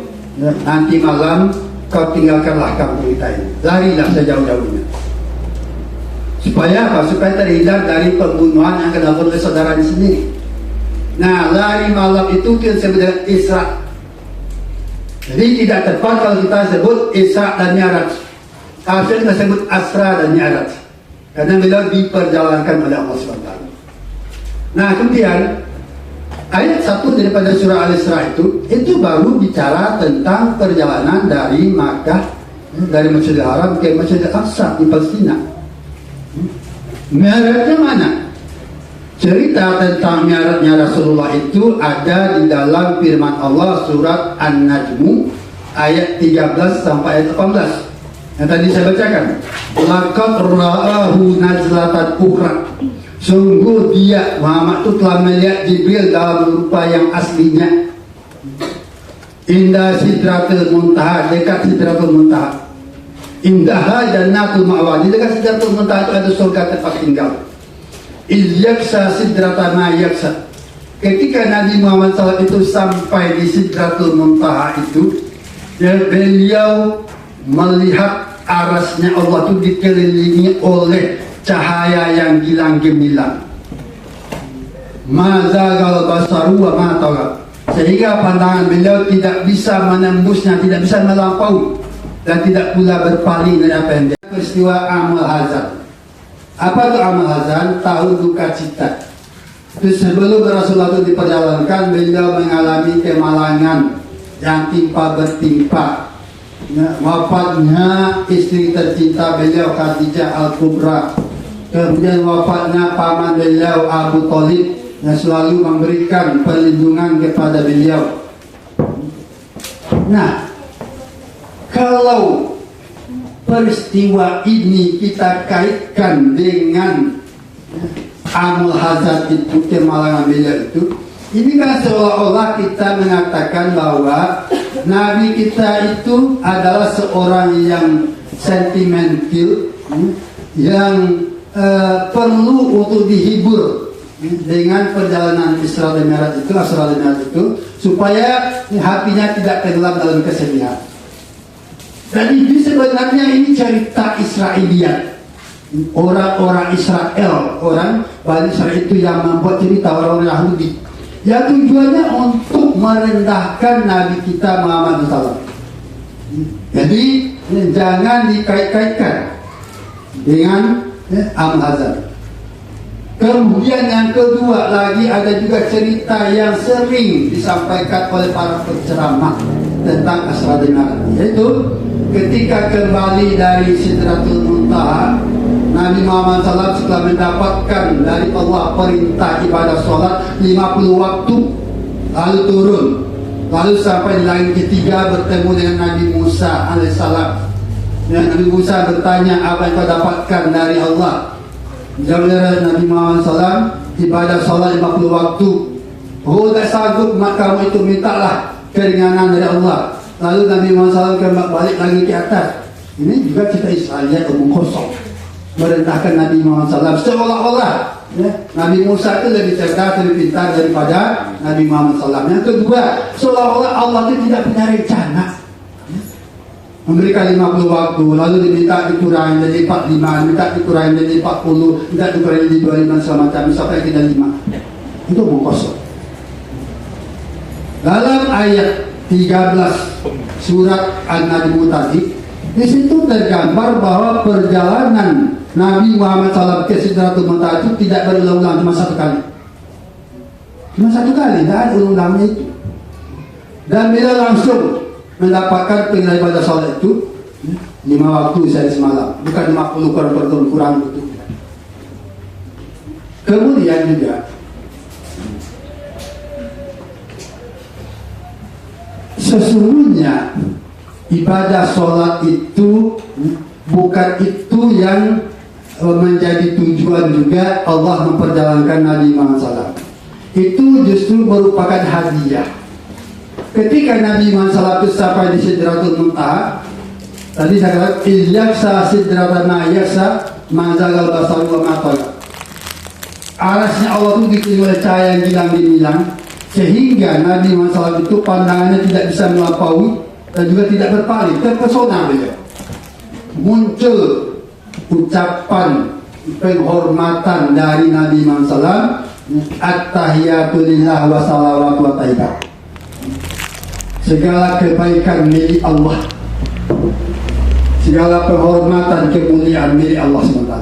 nanti malam kau tinggalkanlah kampung kita ini, larilah sejauh-jauhnya. Supaya apa? Supaya terhindar dari pembunuhan yang dilakukan oleh saudaranya sendiri. Nah, lari malam itu kita sebut dengan Isra. Jadi tidak tepat kalau kita sebut Isra dan Mi'raj. Harusnya kita sebut Asra dan Mi'raj. Karena beliau diperjalankan oleh Allah SWT. Nah, kemudian ayat 1 daripada surah Al-Isra itu baru bicara tentang perjalanan dari Makkah, dari Masjidil Haram ke Masjidil Aqsa di Palestina. Mi'rajnya mana? Cerita tentang Mi'rajnya Rasulullah itu ada di dalam firman Allah surat An-Najmu ayat 13 sampai ayat 18. Yang tadi saya bacakan, laqad ra'ahu nazlatan ukhra. Sungguh dia Muhammad itu telah melihat Jibril dalam rupa yang aslinya. Indah Sidratul Muntaha, dekat Sidratul Muntaha. Indah Jannatul Ma'wa, di dekat Sidratul Muntaha itu ada surga tempat tinggal. Ilyaksa Sidratana yaksa. Ketika Nabi Muhammad SAW itu sampai di Sidratul Muntaha itu, beliau melihat arasnya Allah itu dikelilingi oleh cahaya yang gilang gemilang. Mazagal basaru wa ma tagha. Sehingga pandangan beliau tidak bisa menembusnya, tidak bisa melampaui, dan tidak pula berpaling dari apa yang dia. Peristiwa Amul Hazan. Apa itu Amul Hazan? Tahun duka cita. Itu sebelum Rasulullah itu diperjalankan, beliau mengalami kemalangan yang timpa bertimpa. Wafatnya istri tercinta beliau Khadijah Al-Kubra. Kemudian wafatnya paman beliau Abu Thalib yang selalu memberikan perlindungan kepada beliau. Nah, kalau peristiwa ini kita kaitkan dengan Amul Hazan itu, kemalangan beliau itu, ini kan seolah-olah kita mengatakan bahwa Nabi kita itu adalah seorang yang sentimental, yang perlu untuk dihibur dengan perjalanan Isra dan Mi'raj itu, supaya hatinya tidak tenggelam dalam kesedihan. Dan ini sebenarnya ini cerita Israiliyat, orang-orang Israel, orang Bani Israel itu yang membuat cerita orang Yahudi, yang tujuannya untuk merendahkan Nabi kita Muhammad SAW. Jadi jangan dikait-kaitkan dengan Amul Hazan. Kemudian yang kedua lagi, ada juga cerita yang sering disampaikan oleh para penceramah tentang Isra dan Mi'raj, yaitu ketika kembali dari Sidratul Muntaha, Nabi Muhammad SAW setelah mendapatkan dari Allah perintah ibadah sholat 50 waktu, lalu turun, lalu sampai di langit ketiga bertemu dengan Nabi Musa alaihissalam. Dan Nabi Musa bertanya, apa yang kau dapatkan dari Allah? Jawab Nabi Muhammad SAW, ibadah sholat 50 waktu. Oh, tak sanggup, maka kamu itu mintalah keringanan dari Allah. Lalu Nabi Muhammad SAW kembali balik lagi ke atas. Ini juga cerita Israiliyat umum kosong, merendahkan Nabi Muhammad SAW, seolah-olah Nabi Musa itu lebih cerdas, lebih pintar daripada Nabi Muhammad SAW. Yang kedua, seolah-olah Allah itu tidak punya rencana, memberikan 50 waktu, lalu diminta dikurangi jadi 45, minta dikurangi jadi 40, minta dikurangi jadi 25, semacam sampai ke 5. Itu omong kosong. Dalam ayat 13 surat An-Najm tadi, di situ tergambar bahwa perjalanan Nabi Muhammad SAW ke Sidratul Muntaha itu tidak berulang-ulang, cuma satu kali. Cuma satu kali, tidak ada ulang-ulangnya itu. Dan bila langsung mendapatkan penilaian ibadah sholat itu 5 waktu sehari semalam, bukan 50 kurang per tahun, kurang itu. Kemudian juga sesungguhnya ibadah sholat itu bukan itu yang menjadi tujuan juga Allah memperjalankan Nabi Muhammad SAW. Itu justru merupakan hadiah. Ketika Nabi Muhammad SAW sampai di Sidratul Muntaha, tadi saya katakan ilyaksa sidratana yaksa mazagal basaru wa ma tagha. Arasnya Allah itu dikelilingi oleh cahaya yang gilang-gemilang, sehingga Nabi Muhammad SAW itu pandangannya tidak bisa melampaui dan juga tidak berpaling, terpesona beliau. Muncul ucapan penghormatan dari Nabi Muhammad SAW, at-tahiyatu lillah wa salawatu wa taibat. Segala kebaikan milik Allah, segala penghormatan kemuliaan milik Allah SWT.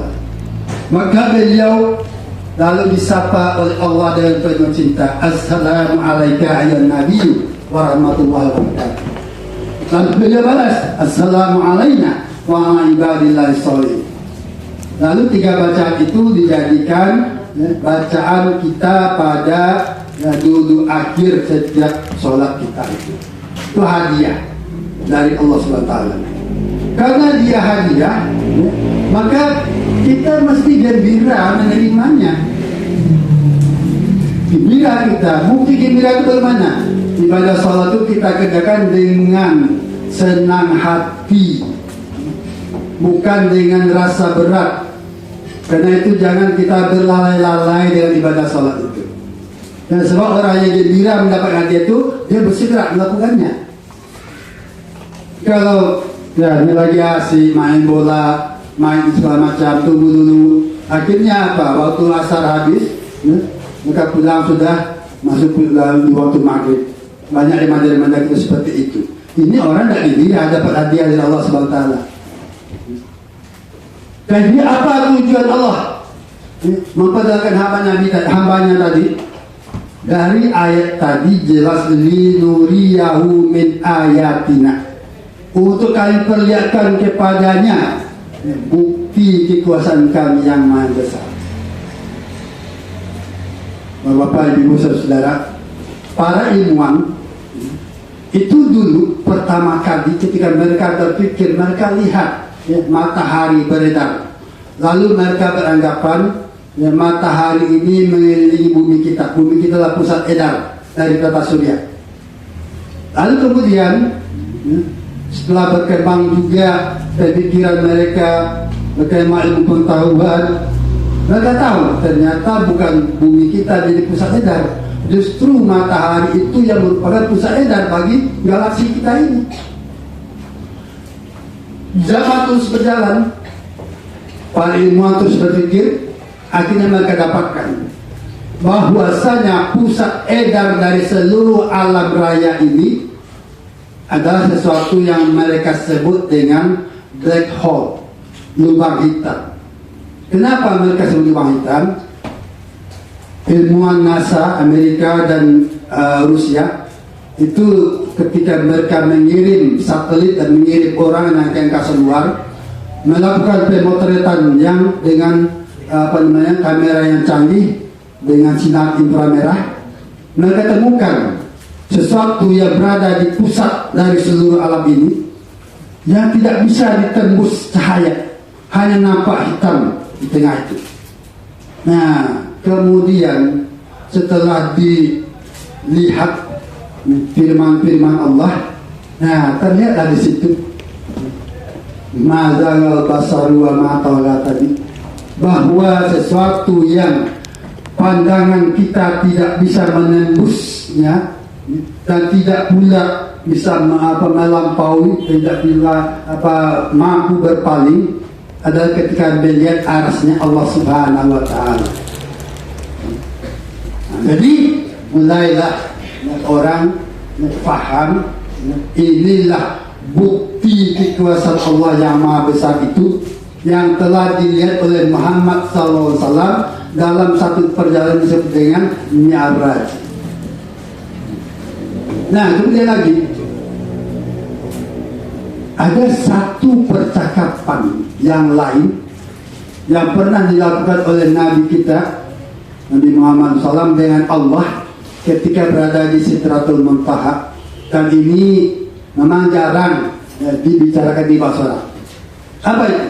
Maka beliau lalu disapa oleh Allah dengan penuh cinta, Assalamualaikum ayuhan Nabi wa rahmatullahi wa barakatuh. Lalu beliau balas, Assalamualaikum wa ala ibadillahi sholihin. Lalu 3 bacaan itu dijadikan bacaan kita pada dulu akhir setiap sholat kita itu. Itu hadiah dari Allah SWT. Karena dia hadiah, ya, maka kita mesti gembira menerimanya. Gembira kita, bukti gembira itu bagaimana? Ibadah salat itu kita kerjakan dengan senang hati, bukan dengan rasa berat. Karena itu jangan kita berlalai-lalai dengan ibadah salat itu. Dan sebab orang yang gembira mendapat hadiah itu, dia bersegera melakukannya. Kalau ya ini lagi asik main bola, main segala macam, tunggu dulu. Akhirnya apa? Waktu asar habis, ya, maka pulang sudah masuk di waktu maghrib. Banyak remaja-remaja kita seperti itu. Ini orang tidak gembira dapat hadiah dari Allah SWT. Jadi apa tujuan Allah memperdayakan hambanya tadi? Dari ayat tadi jelas, linuriyahu min ayatina, untuk kami perlihatkan kepadanya bukti kekuasaan kami yang maha besar. Bapak, Ibu, saudara, para ilmuwan itu dulu pertama kali ketika mereka berpikir, mereka lihat ya, matahari beredar, lalu mereka beranggapan ya, matahari ini mengelilingi bumi kita. Bumi kita adalah pusat edar dari tata surya. Lalu kemudian ya, setelah berkembang juga pemikiran mereka, berkembang ilmu pengetahuan, mereka tahu ternyata bukan bumi kita jadi pusat edar, justru matahari itu yang merupakan pusat edar bagi galaksi kita ini. Zaman terus berjalan, para ilmuwan terus berpikir, akhirnya mereka dapatkan bahwasanya pusat edar dari seluruh alam raya ini adalah sesuatu yang mereka sebut dengan black hole, lubang hitam. Kenapa mereka sebut lubang hitam? Ilmuwan NASA Amerika dan Rusia itu ketika mereka mengirim satelit dan mengirim orang yang ke angkasa luar, melakukan pemotretan yang dengan kamera yang canggih dengan sinar inframerah, mereka temukan sesuatu yang berada di pusat dari seluruh alam ini yang tidak bisa ditembus cahaya, hanya nampak hitam di tengah itu. Nah, kemudian setelah dilihat firman-firman Allah, nah terlihatlah di situ mazagal basaru wa ma tawalla tadi, bahwa sesuatu yang pandangan kita tidak bisa menembusnya dan tidak pula bisa melampaui, tidak bila mampu berpaling, adalah ketika melihat arasnya Allah Subhanahu wa Ta'ala. Jadi mulailah orang faham, inilah bukti kekuasaan Allah yang maha besar itu yang telah dilihat oleh Muhammad SAW dalam satu perjalanan disebut dengan Mi'raj. Nah, kemudian lagi ada satu percakapan yang lain yang pernah dilakukan oleh Nabi kita Nabi Muhammad SAW dengan Allah ketika berada di Sidratul Muntaha, dan ini memang jarang dibicarakan di Basra. Apa itu?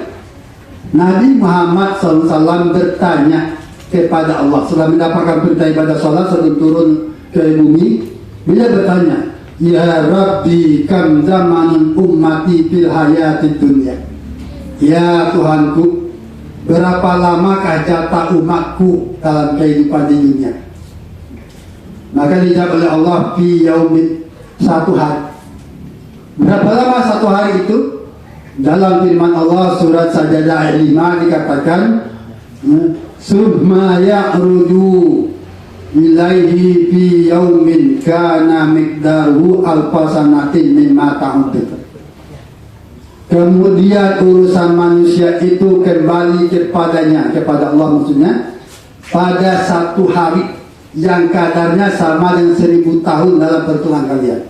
Nabi Muhammad SAW bertanya kepada Allah setelah mendapatkan perintah ibadah salat sebelum turun ke bumi. Bila bertanya, ya Rabbi kam zamanun ummati fil hayati dunia, ya Tuhanku, berapa lamakah jatah umatku dalam kehidupan di dunia? Maka dijawab oleh Allah, fi yaumid, satu hari. Berapa lama satu hari itu? Dalam firman Allah surat Sajadah ayat 5 dikatakan, summa ya'ruju ilaihi fi yaumin kana miqdaruhu alfasanatin mimma ta'udud. Kemudian urusan manusia itu kembali kepadanya, kepada Allah maksudnya, pada satu hari yang kadarnya sama dengan 1000 tahun dalam perhitungan kalian.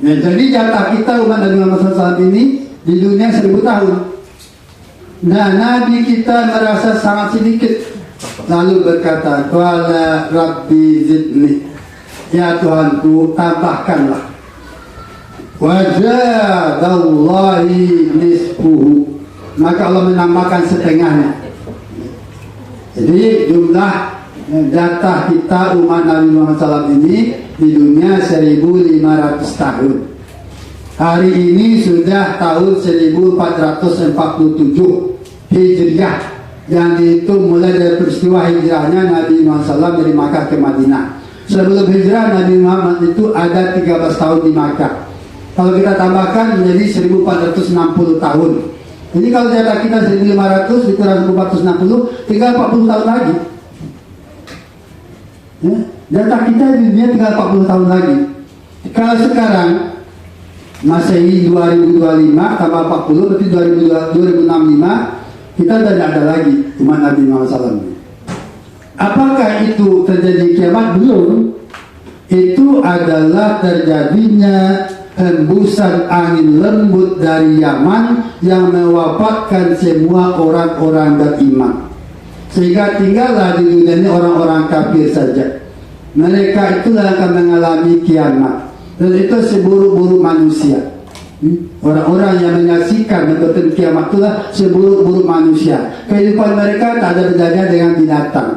Ya, jadi jatah kita umat Nabi Muhammad SAW ini di dunia 1000 tahun. Nah, Nabi kita merasa sangat sedikit, lalu berkata, qala rabbi zidni, ya Tuhanku tambahkanlah. wajadallahi nisfuhu, maka Allah menambahkan setengahnya. Jadi jumlah jatah kita umat Nabi Muhammad SAW ini di dunia 1500 tahun. Hari ini sudah tahun 1447 Hijriah, yang itu mulai dari peristiwa hijrahnya Nabi Muhammad SAW dari Makkah ke Madinah. Sebelum hijrah Nabi Muhammad itu ada 13 tahun di Makkah. Kalau kita tambahkan menjadi 1460 tahun. Jadi kalau jatah kita 1500 dikurang 1460, tinggal 40 tahun lagi. Ya, jatah kita di dunia tinggal 40 tahun lagi. Kalau sekarang Masehi 2025 tambah 40 berarti 2065 kita sudah tidak ada lagi umat Nabi Muhammad SAW. Apakah itu terjadi kiamat? Belum. Itu adalah terjadinya hembusan angin lembut dari Yaman yang mewafatkan semua orang-orang beriman, sehingga tinggallah di dunia ini orang-orang kafir saja. Mereka itulah yang akan mengalami kiamat, dan itu seburuk-buruk manusia. Orang-orang yang menyaksikan betul kiamat itulah seburuk-buruk manusia. Kehidupan mereka tak ada bedanya dengan binatang,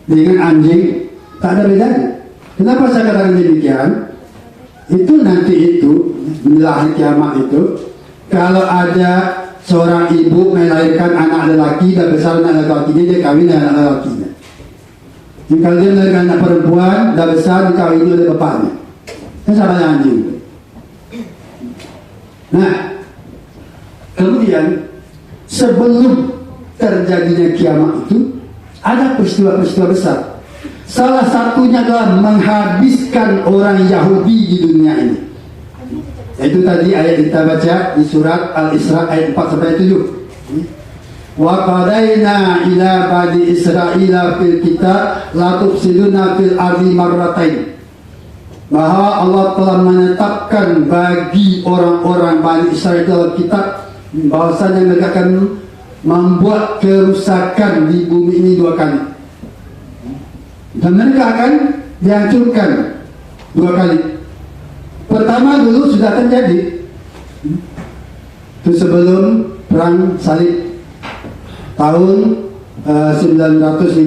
dengan anjing, tak ada bedanya. Kenapa saya katakan demikian? Itu nanti itu menjelang hari kiamat itu, kalau ada seorang ibu melahirkan anak lelaki, dah besar anak lelaki dia kawin dengan anak lelakinya. Kalau dia melahirkan anak perempuan, dah besar dikawin oleh bapaknya. Itu sama dengan anjing. Nah, kemudian sebelum terjadinya kiamat itu ada peristiwa-peristiwa besar. Salah satunya adalah menghabiskan orang Yahudi di dunia ini. Itu tadi ayat kita baca di surat Al-Isra ayat 4-7. Wa qadaina ila bani Israila fil kitab la tufsiduna fil ardi marratain. Bahwa Allah telah menetapkan bagi orang-orang Bani Israel dalam kitab bahwasanya mereka akan membuat kerusakan di bumi ini 2 kali. Dan mereka akan dihancurkan 2 kali. Pertama dulu sudah terjadi, itu sebelum perang salib tahun 956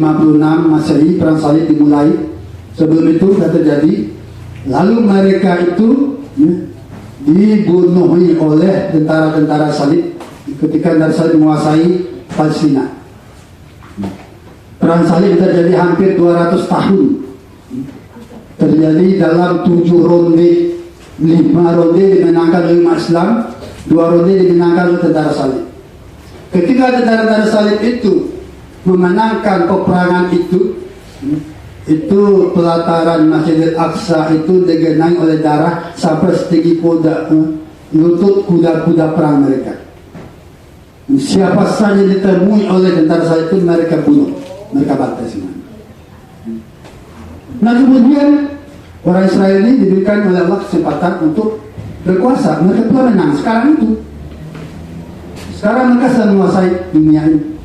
Masehi, perang salib dimulai. Sebelum itu sudah terjadi. Lalu mereka itu dibunuhi oleh tentara-tentara salib ketika tentara salib menguasai Palestina. Perang salib terjadi hampir 200 tahun. Terjadi dalam 7 ronde. 5 ronde dimenangkan oleh umat Islam, 2 ronde dimenangkan oleh tentara salib. Ketika tentara salib itu memenangkan peperangan itu pelataran Masjidil Aqsa itu digenangi oleh darah sampai setinggi lutut kuda-kuda perang mereka. Siapa saja ditemui oleh tentara salib itu mereka bunuh, mereka bantai semua. Nah kemudian orang Israel ini diberikan oleh Allah kesempatan untuk berkuasa. Mereka telah menang sekarang itu. Sekarang mereka sedang menguasai dunia ini.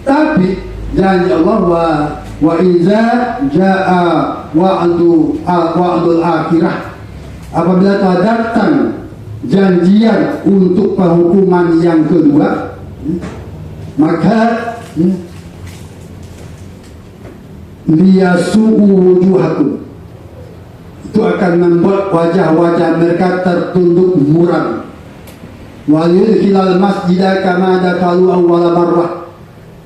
Tapi janji Allah wa iza jaa wa'dul akhirah, apabila telah datang janjian untuk penghukuman yang kedua, maka liyasu'u wujuhakum, itu akan membuat wajah-wajah mereka tertunduk muram. Waliyudkhilal masjidah kama dakhalu awwala marrah,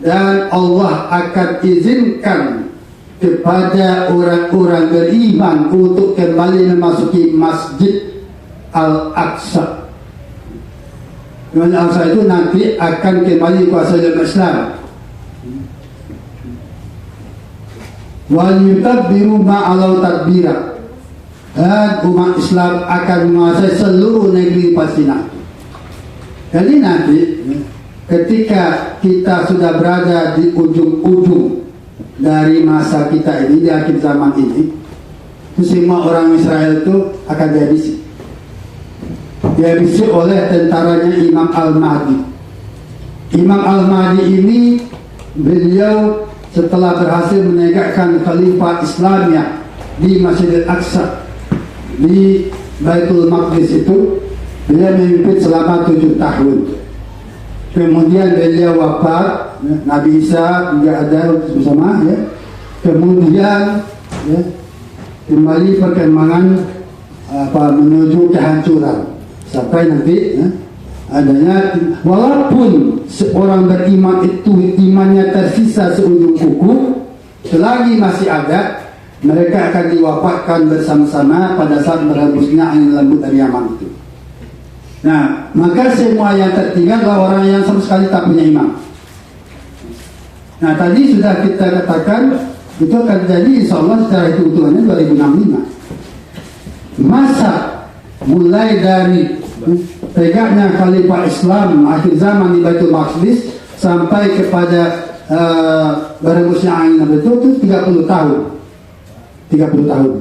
dan Allah akan izinkan kepada orang-orang beriman untuk kembali memasuki Masjid Al-Aqsa. Masjid Al-Aqsa itu nanti akan kembali kuasa oleh Islam. Waliyutabbiru ma'alau tadbira, dan umat Islam akan menguasai seluruh negeri Palestina. Jadi nanti ketika kita sudah berada di ujung-ujung dari masa kita ini, di akhir zaman ini, semua orang Israel itu akan dihabisi oleh tentaranya Imam Al-Mahdi. Imam Al-Mahdi ini, beliau setelah berhasil menegakkan khalifah Islamiyah di Masjidil Aqsa, di Baitul Maqdis itu, beliau memimpin selama 7 tahun. Kemudian beliau wafat, ya, Nabi Isa juga ada bersama, ya. Kemudian ya, kembali perkembangan menuju kehancuran sampai nanti ya, adanya, walaupun seorang beriman itu imannya tersisa seujung kuku, selagi masih ada, mereka akan diwafatkan bersama-sama pada saat berhembusnya angin lembut dari Yaman itu. Nah, maka semua yang tertinggal adalah orang yang sama sekali tak punya iman. Nah, tadi sudah kita katakan itu akan terjadi insya Allah secara hitung-hitungannya 2065. Masa mulai dari tegaknya Khalifah Islam akhir zaman di Baitul Maqdis sampai kepada berhembusnya angin itu 30 tahun. 30 tahun.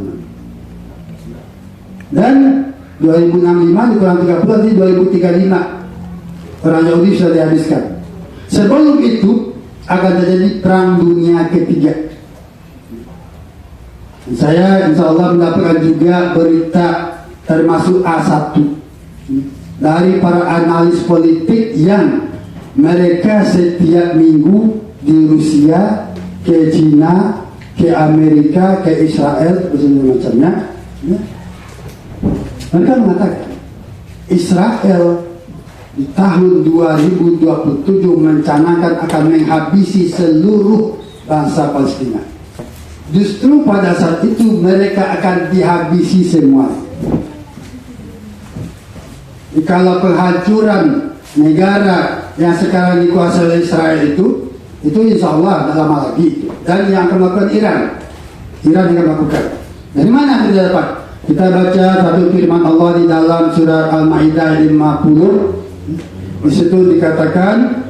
Dan 2065 dikurang 30 nanti 2035 orang Yahudi sudah dihabiskan. Sebelum itu akan terjadi perang dunia ketiga. Saya insya Allah mendapatkan juga berita termasuk A1 dari para analis politik yang mereka setiap minggu di Rusia, ke Cina, ke Amerika, ke Israel, macamnya. Ya. Mereka mengatakan Israel di tahun 2027 merencanakan akan menghabisi seluruh bangsa Palestina. Justru pada saat itu mereka akan dihabisi semua. Kalau penghancuran negara yang sekarang dikuasai oleh Israel itu insya Allah dalam hal lagi itu. Dan yang akan melakukan Iran yang akan melakukan. Dari mana kita dapat? Kita baca satu firman Allah di dalam surah Al-Maidah 50. Di situ dikatakan,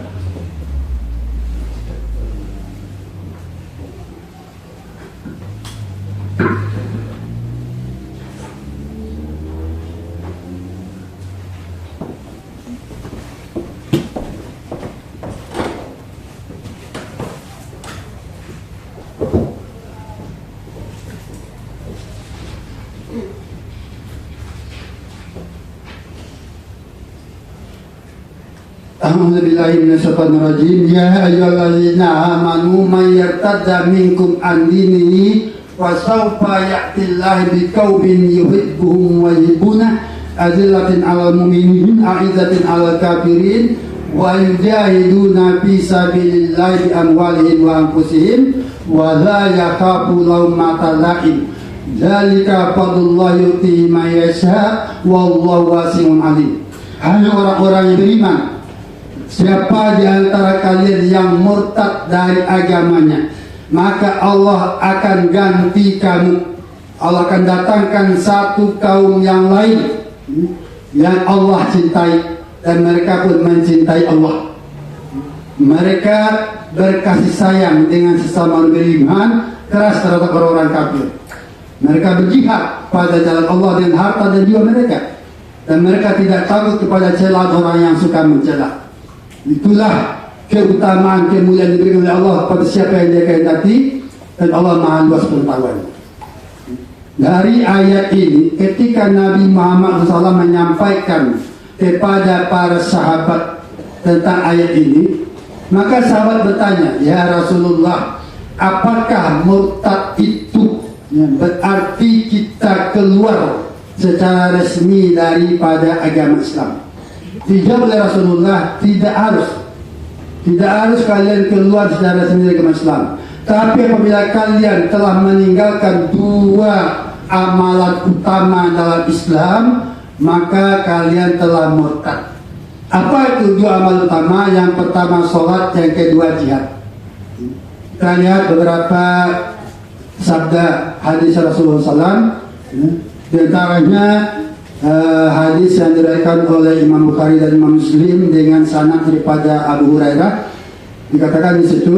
A'udzubillahi minasyaitonirrajim. Ya ayyuhalladzina amanu may yartadda minkum an dinihi wa sawfa ya'tillahu biqaumin yuhibbuhum wa yuhibbuna azillatin 'alal mu'minin a'izzatin 'alal kafirin wa yujahiduna fi sabilillahi bi amwalihim wa anfusihim wa la yakhafu lawmata la'im. Dzalika fadlullahi yu'tihi man yasha wallahu wasi'un 'alim. Hai orang-orang yang beriman, siapa di antara kalian yang murtad dari agamanya, maka Allah akan ganti kamu. Allah akan datangkan satu kaum yang lain yang Allah cintai dan mereka pun mencintai Allah. Mereka berkasih sayang dengan sesama beriman, keras terhadap orang-orang kafir. Mereka berjihad pada jalan Allah dengan harta dan jiwa mereka, dan mereka tidak takut kepada celaan orang yang suka mencela. Itulah keutamaan, kemuliaan diberikan oleh Allah pada siapa yang dia kehendaki, dan Allah Maha luas pengetahuan. Dari ayat ini, ketika Nabi Muhammad SAW menyampaikan kepada para sahabat tentang ayat ini, maka sahabat bertanya, ya Rasulullah, apakah murtad itu berarti kita keluar secara resmi daripada agama Islam? Dijawab oleh Rasulullah, tidak harus kalian keluar secara resmi dari agama Islam. Tapi apabila kalian telah meninggalkan dua amalan utama dalam Islam, maka kalian telah murtad. Apa itu dua amalan utama? Yang pertama sholat, yang kedua jihad. Kita lihat beberapa sabda hadis Rasulullah SAW. Di antaranya hadis yang diriwayatkan oleh Imam Bukhari dan Imam Muslim dengan sanad daripada Abu Hurairah. Dikatakan di situ,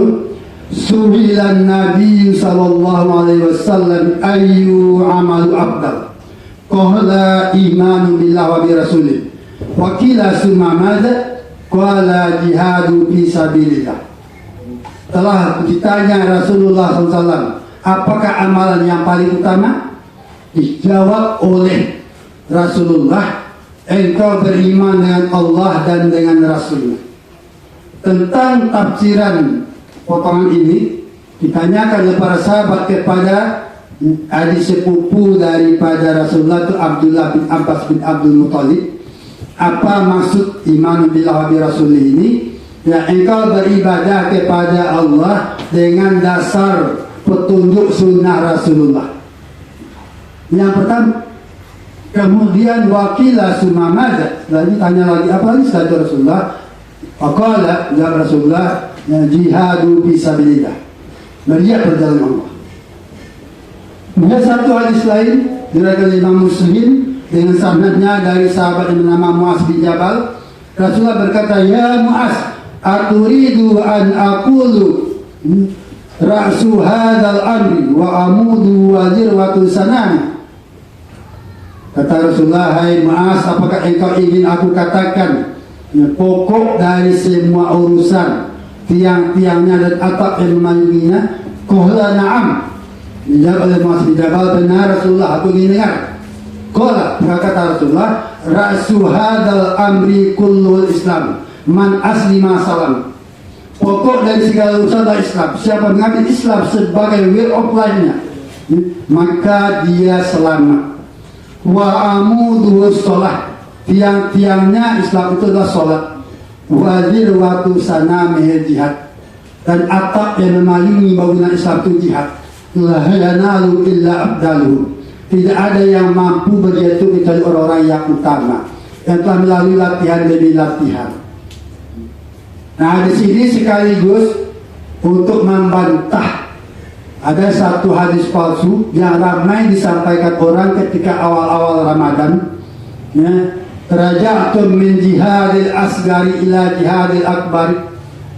Su'ilan Nabi sallallahu alaihi wasallam ayyu amalu afdal? Qala imanu billahi wa bi rasulih. Wa qila summa madza? Qala jihadu fi sabilillah. Telah ditanya Rasulullah SAW, apakah amalan yang paling utama? Dijawab oleh Rasulullah, engkau beriman dengan Allah dan dengan Rasulnya. Tentang tafsiran potongan ini ditanyakan oleh para sahabat kepada adik sepupu daripada Rasulullah itu Abdullah bin Abbas bin Abdul Muttalib, apa maksud iman billah wa rasulih ini? Ya, engkau beribadah kepada Allah dengan dasar petunjuk sunnah Rasulullah. Yang pertama. Kemudian wakilah sumamada, lagi tanya lagi apa lagi setelah Rasulullah? Faqala ya Rasulullah, jihadu fisabilillah, berjihad berjalan Allah. Kemudian satu hadis lain diriwayatkan Imam Muslim dengan sanadnya dari sahabat yang bernama Muaz bin Jabal. Rasulullah berkata, ya Muaz, aturidu an aqulu ra'su hadzal amri wa amudu wa dirwatu sanami. Kata Rasulullah, hai Muaz, apakah engkau ingin aku katakan pokok dari semua urusan, tiang-tiangnya dan atap yang memayunginya? Qala na'am. Dijawab oleh Muaz bin Jabal, benar Rasulullah, aku ingin dengar. Qala, kata Rasulullah, ra'su hadzal amri kullul Islam man aslima salam. Pokok dari segala urusan adalah Islam. Siapa mengambil Islam sebagai way of life-nya, maka dia selamat. Wa amudu sholat, tiang-tiangnya Islam itu adalah sholat. Wa dirwatu sanamil jihad, dan atap yang memayungi bangunan Islam itu jihad. La yanalu illa abdaluhum, tidak ada yang mampu berjaya itu kecuali orang-orang yang utama yang telah melalui latihan demi latihan. Nah, di sini sekaligus untuk membantah ada satu hadis palsu yang ramai disampaikan orang ketika awal-awal Ramadan, ya, raja'tum min jihadil asgari ila jihadil akbar,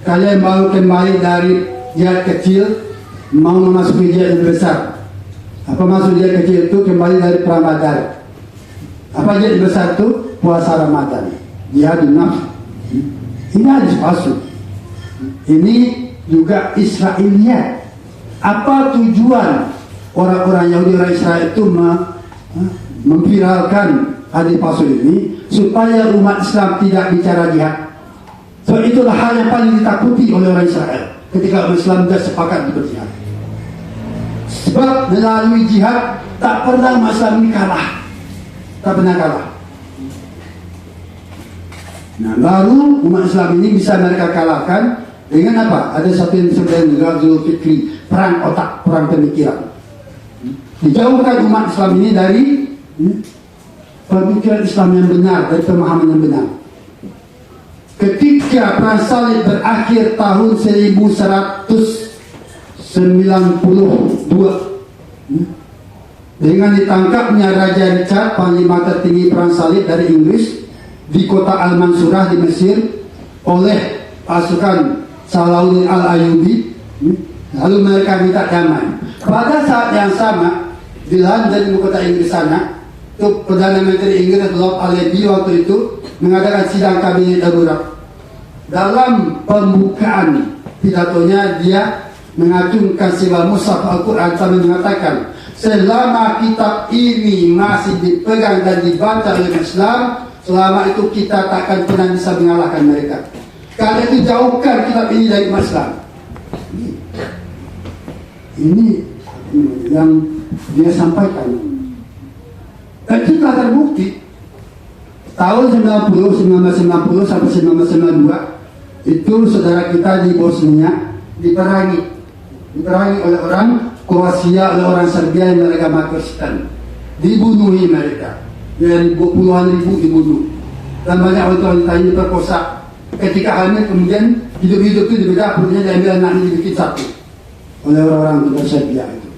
kalian baru kembali dari jihad kecil mau memasuki jihad yang besar. Apa maksud jihad kecil itu? Kembali dari perang Badar. Apa jihad besar itu? Puasa Ramadan, jihad nafs. Ini hadis palsu. Ini juga Israiliyat. Apa tujuan orang-orang Yahudi, orang Israel itu memviralkan hadis palsu ini? Supaya umat Islam tidak bicara jihad. So itulah hal yang paling ditakuti oleh orang Israel ketika umat Islam sudah sepakat berjihad. Sebab melalui jihad tak pernah umat Islam ini kalah, tak pernah kalah. Nah, baru umat Islam ini bisa mereka kalahkan dengan apa? Ada satu yang disebut Ghazul Fikri, perang otak, perang pemikiran. Dijauhkan umat Islam ini dari pemikiran Islam yang benar, dari pemahaman yang benar. Ketika perang salib berakhir tahun 1192 dengan ditangkapnya Raja Richard, panglima tertinggi perang salib dari Inggris, di kota Al-Mansurah di Mesir oleh pasukan Salahuddin Al-Ayyubi, lalu mereka minta damai. Pada saat yang sama di London, ibu kota Inggris sana, itu Perdana Menteri Inggris Lord Alleby waktu itu mengadakan sidang kabinet darurat. Dalam pembukaan pidatonya dia mengacungkan sebuah mushaf Al-Quran sambil mengatakan, selama kitab ini masih dipegang dan dibaca oleh Islam, selama itu kita takkan pernah bisa mengalahkan mereka. Karena itu jauhkan kitab ini dari Islam. Ini yang dia sampaikan. Dan itu telah terbukti. Tahun 1990 sampai 1992 itu saudara kita di Bosnia diperangi oleh orang Kroasia, oleh orang Serbia yang beragama Kristen. Dibunuhi mereka. Dan puluhan ribu dibunuh. Dan banyak wanita ini diperkosa. Ketika hamil kemudian hidup-hidup itu dibedah, kemudian diambil anaknya dibikin satu oleh orang-orang dari Serbia itu.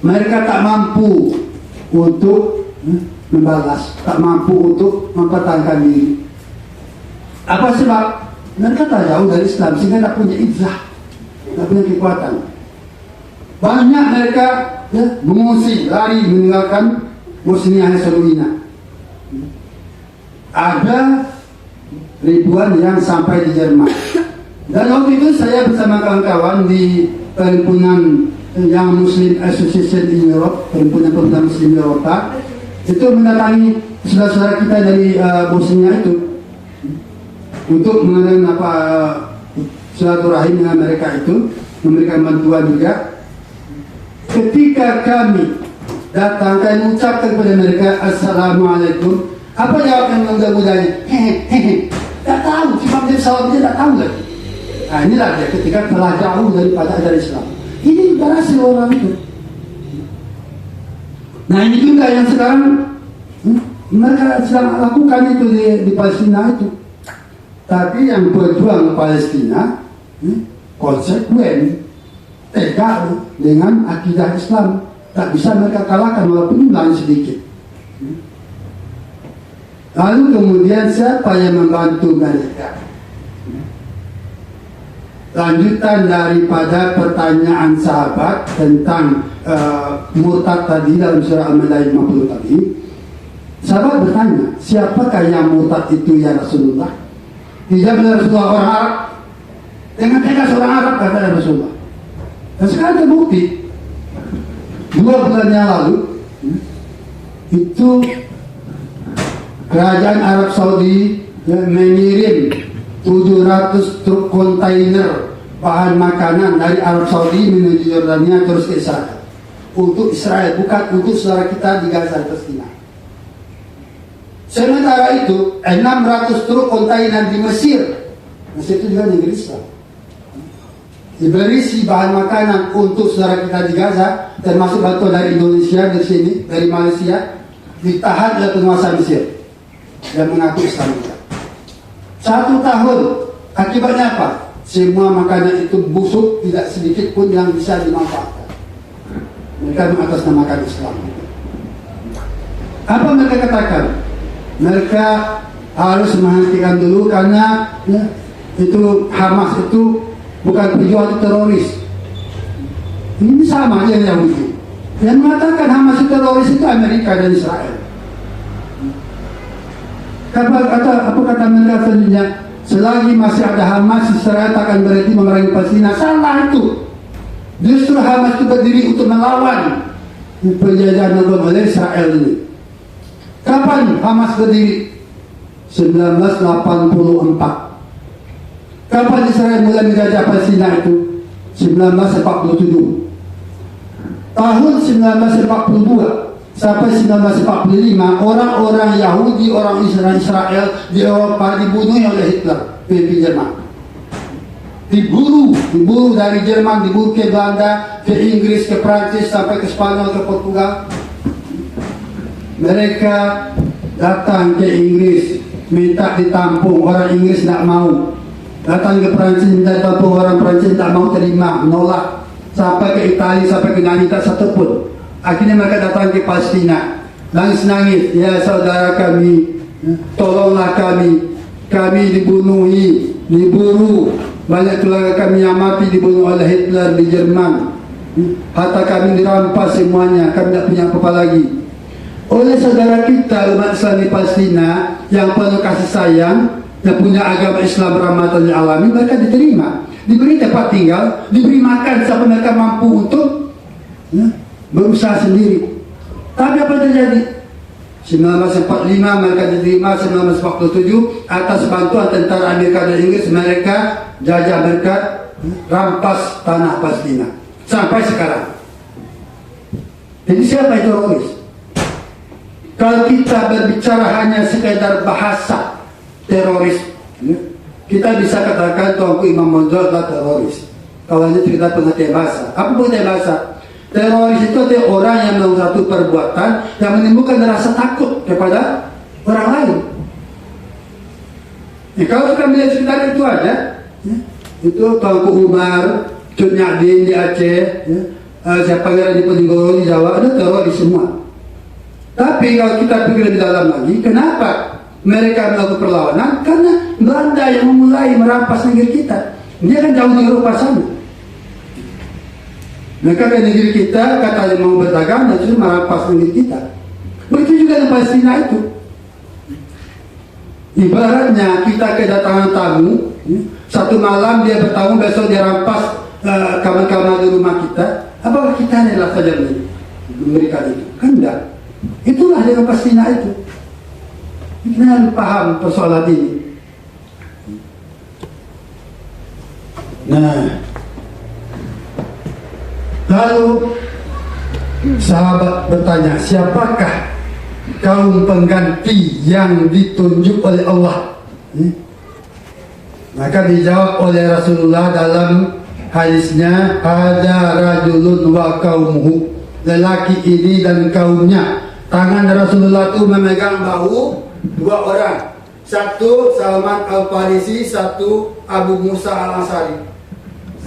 Mereka tak mampu untuk membalas, tak mampu untuk mempertahankan diri. Apa sebab? Mereka tak jauh dari Islam sehingga tak punya izzah, tak punya kekuatan. Banyak mereka mengungsi, lari meninggalkan Bosnia Herzegovina. Ada ribuan yang sampai di Jerman. Dan waktu itu saya bersama kawan-kawan di perhimpunan yang Muslim Association in Europe, perhimpunan pemuda Muslim Eropa, itu mendatangi saudara-saudara kita dari Bosnia itu untuk mengadakan silaturahim dengan mereka itu, memberikan bantuan juga. Ketika kami datang, kami mengucapkan kepada mereka Assalamualaikum. Apa jawab yang mudah-mudahnya? Hehehe, tak tahu, cuma dia pesawat dia tak tahu lagi. Nah inilah dia ketika telah jauh daripada ajaran Islam. Ini berhasil orang itu. Nah ini juga yang sekarang mereka sedang lakukan itu di Palestina itu. Tapi yang berjuang Palestina konsekuen, tegak dengan akidah Islam. Tak bisa mereka kalahkan walaupun jumlahnya sedikit. Lalu kemudian siapa yang membantu mereka? Lanjutan daripada pertanyaan sahabat tentang murtad tadi dalam surah Al-Maidah 50 tadi. Sahabat bertanya, siapakah yang murtad itu ya Rasulullah? Tidak benar Rasulullah orang Arab. Dengan tegas orang Arab kata Rasulullah. Dan sekarang terbukti 2 bulan yang lalu itu kerajaan Arab Saudi mengirim 700 truk kontainer bahan makanan dari Arab Saudi menuju Yordania terus ke Israel. Untuk Israel, bukan untuk saudara kita di Gaza, Palestina. Sementara itu 600 truk kontainer di Mesir. Mesir itu juga negeri Islam. Berisi bahan makanan untuk saudara kita di Gaza, termasuk bantuan dari Indonesia, dari sini, dari Malaysia, ditahan oleh penguasa Mesir yang mengaku Islam juga. 1 tahun, akibatnya apa? Semua makanan itu busuk, tidak sedikit pun yang bisa dimanfaatkan. Mereka mengatasnamakan Islam. Apa mereka katakan? Mereka harus menghentikan dulu karena itu Hamas itu bukan pejuang teroris. Ini sama aja yang Yahudi. Yang mengatakan Hamas itu teroris itu Amerika dan Israel. Apa kata mereka selanjutnya? Selagi masih ada Hamas, Israel tak akan berhenti memerangi Palestina. Salah itu. Justru Hamas itu berdiri untuk melawan penjajahan oleh Israel ini. Kapan Hamas berdiri? 1984. Kapan Israel mulai menjajah Palestina itu? 1947. Tahun 1942 sampai 1945 orang-orang Yahudi, orang Israel di Eropa dibunuh oleh Hitler, pemimpin Jerman. Diburu dari Jerman, diburu ke Belanda, ke Inggris, ke Prancis, sampai ke Spanyol, ke Portugal. Mereka datang ke Inggris minta ditampung, orang Inggris tidak mau. Datang ke Prancis minta ditampung, orang Prancis tidak mau terima, menolak. Sampai ke Italia, sampai ke Nani, tak satu pun. Akhirnya mereka datang ke Palestina, nangis-nangis, ya saudara kami, tolonglah kami dibunuhi, diburu, banyak keluarga kami yang mati dibunuh oleh Hitler di Jerman, harta kami dirampas semuanya, kami tidak punya apa-apa lagi. Oleh saudara kita umat Islam di Palestina yang penuh kasih sayang, yang punya agama Islam rahmatan lil alamin, mereka diterima, diberi tempat tinggal, diberi makan sampai mereka mampu untuk berusaha sendiri. Tapi apa terjadi? 1945 mereka diterima, 1947 atas bantuan tentara Amerika dan Inggris mereka jajah, mereka rampas tanah Palestina sampai sekarang. Jadi siapa itu teroris? Kalau kita berbicara hanya sekedar bahasa teroris, kita bisa katakan Tuanku Imam Bonjol adalah teroris. Kalau hanya cerita pengertian bahasa, apa pengertian bahasa? Teroris itu adalah orang yang melakukan satu perbuatan yang menimbulkan rasa takut kepada orang lain. Kalau kita melihat sekitar itu aja, itu Tuanku Umar, Cut Nyadin di Aceh, siapa yang di Peninggalan di Jawa, ada teroris semua. Tapi kalau kita pikir lebih dalam lagi, kenapa mereka melakukan perlawanan? Karena Belanda yang memulai merampas negeri kita. Dia kan jauh di Eropa sana. Mereka ke negeri kita, katanya mau berdagang, dan justru merampas negeri kita. Begitu juga di Palestina itu. Ibaratnya kita kedatangan tamu, satu malam dia bertamu, besok dia rampas kamar-kamar di rumah kita. Apakah kita adalah saja memberikan itu? Kan enggak. Itulah dengan pastinya itu. Kita harus paham persoalan ini. Nah, lalu sahabat bertanya, siapakah kaum pengganti yang ditunjuk oleh Allah? Maka dijawab oleh Rasulullah dalam hadisnya, ada rajulun wa kaumuhu, lelaki ini dan kaumnya. Tangan Rasulullah itu memegang bahu dua orang, satu Salman Al-Farisi, satu Abu Musa Al-Ansari.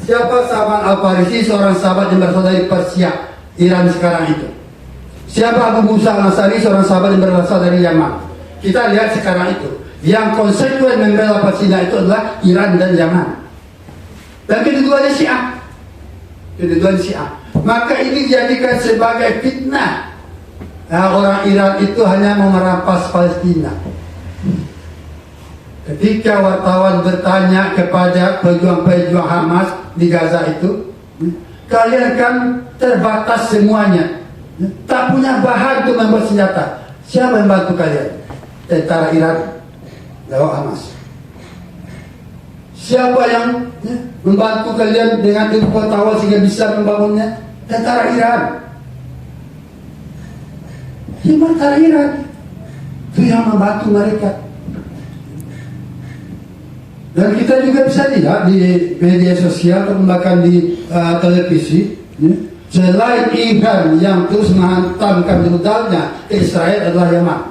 Siapa Salman Al-Farisi? Seorang sahabat yang berasal dari Persia, Iran sekarang itu. Siapa Abu Musa Al-Ansari? Seorang sahabat yang berasal dari Yaman. Kita lihat sekarang itu, yang konsekuen membela Palestina itu adalah Iran dan Yaman. Dan kedua-duanya Syiah. Kedua-duanya Syiah. Maka ini dijadikan sebagai fitnah. Nah, orang Iran itu hanya mau merampas Palestina. Ketika wartawan bertanya kepada pejuang-pejuang Hamas di Gaza itu, kalian kan terbatas semuanya, tak punya bahan untuk membuat senjata. Siapa yang bantu kalian? Tentara Iran lawan Hamas. Siapa yang membantu kalian dengan ilmu pengetahuan sehingga bisa membangunnya? Tentara Iran. Tentara Iran itu yang membantu mereka. Dan kita juga bisa lihat di media sosial, bahkan di televisi, selain Iran yang terus menghantamkan rudalnya ke Israel adalah Yaman.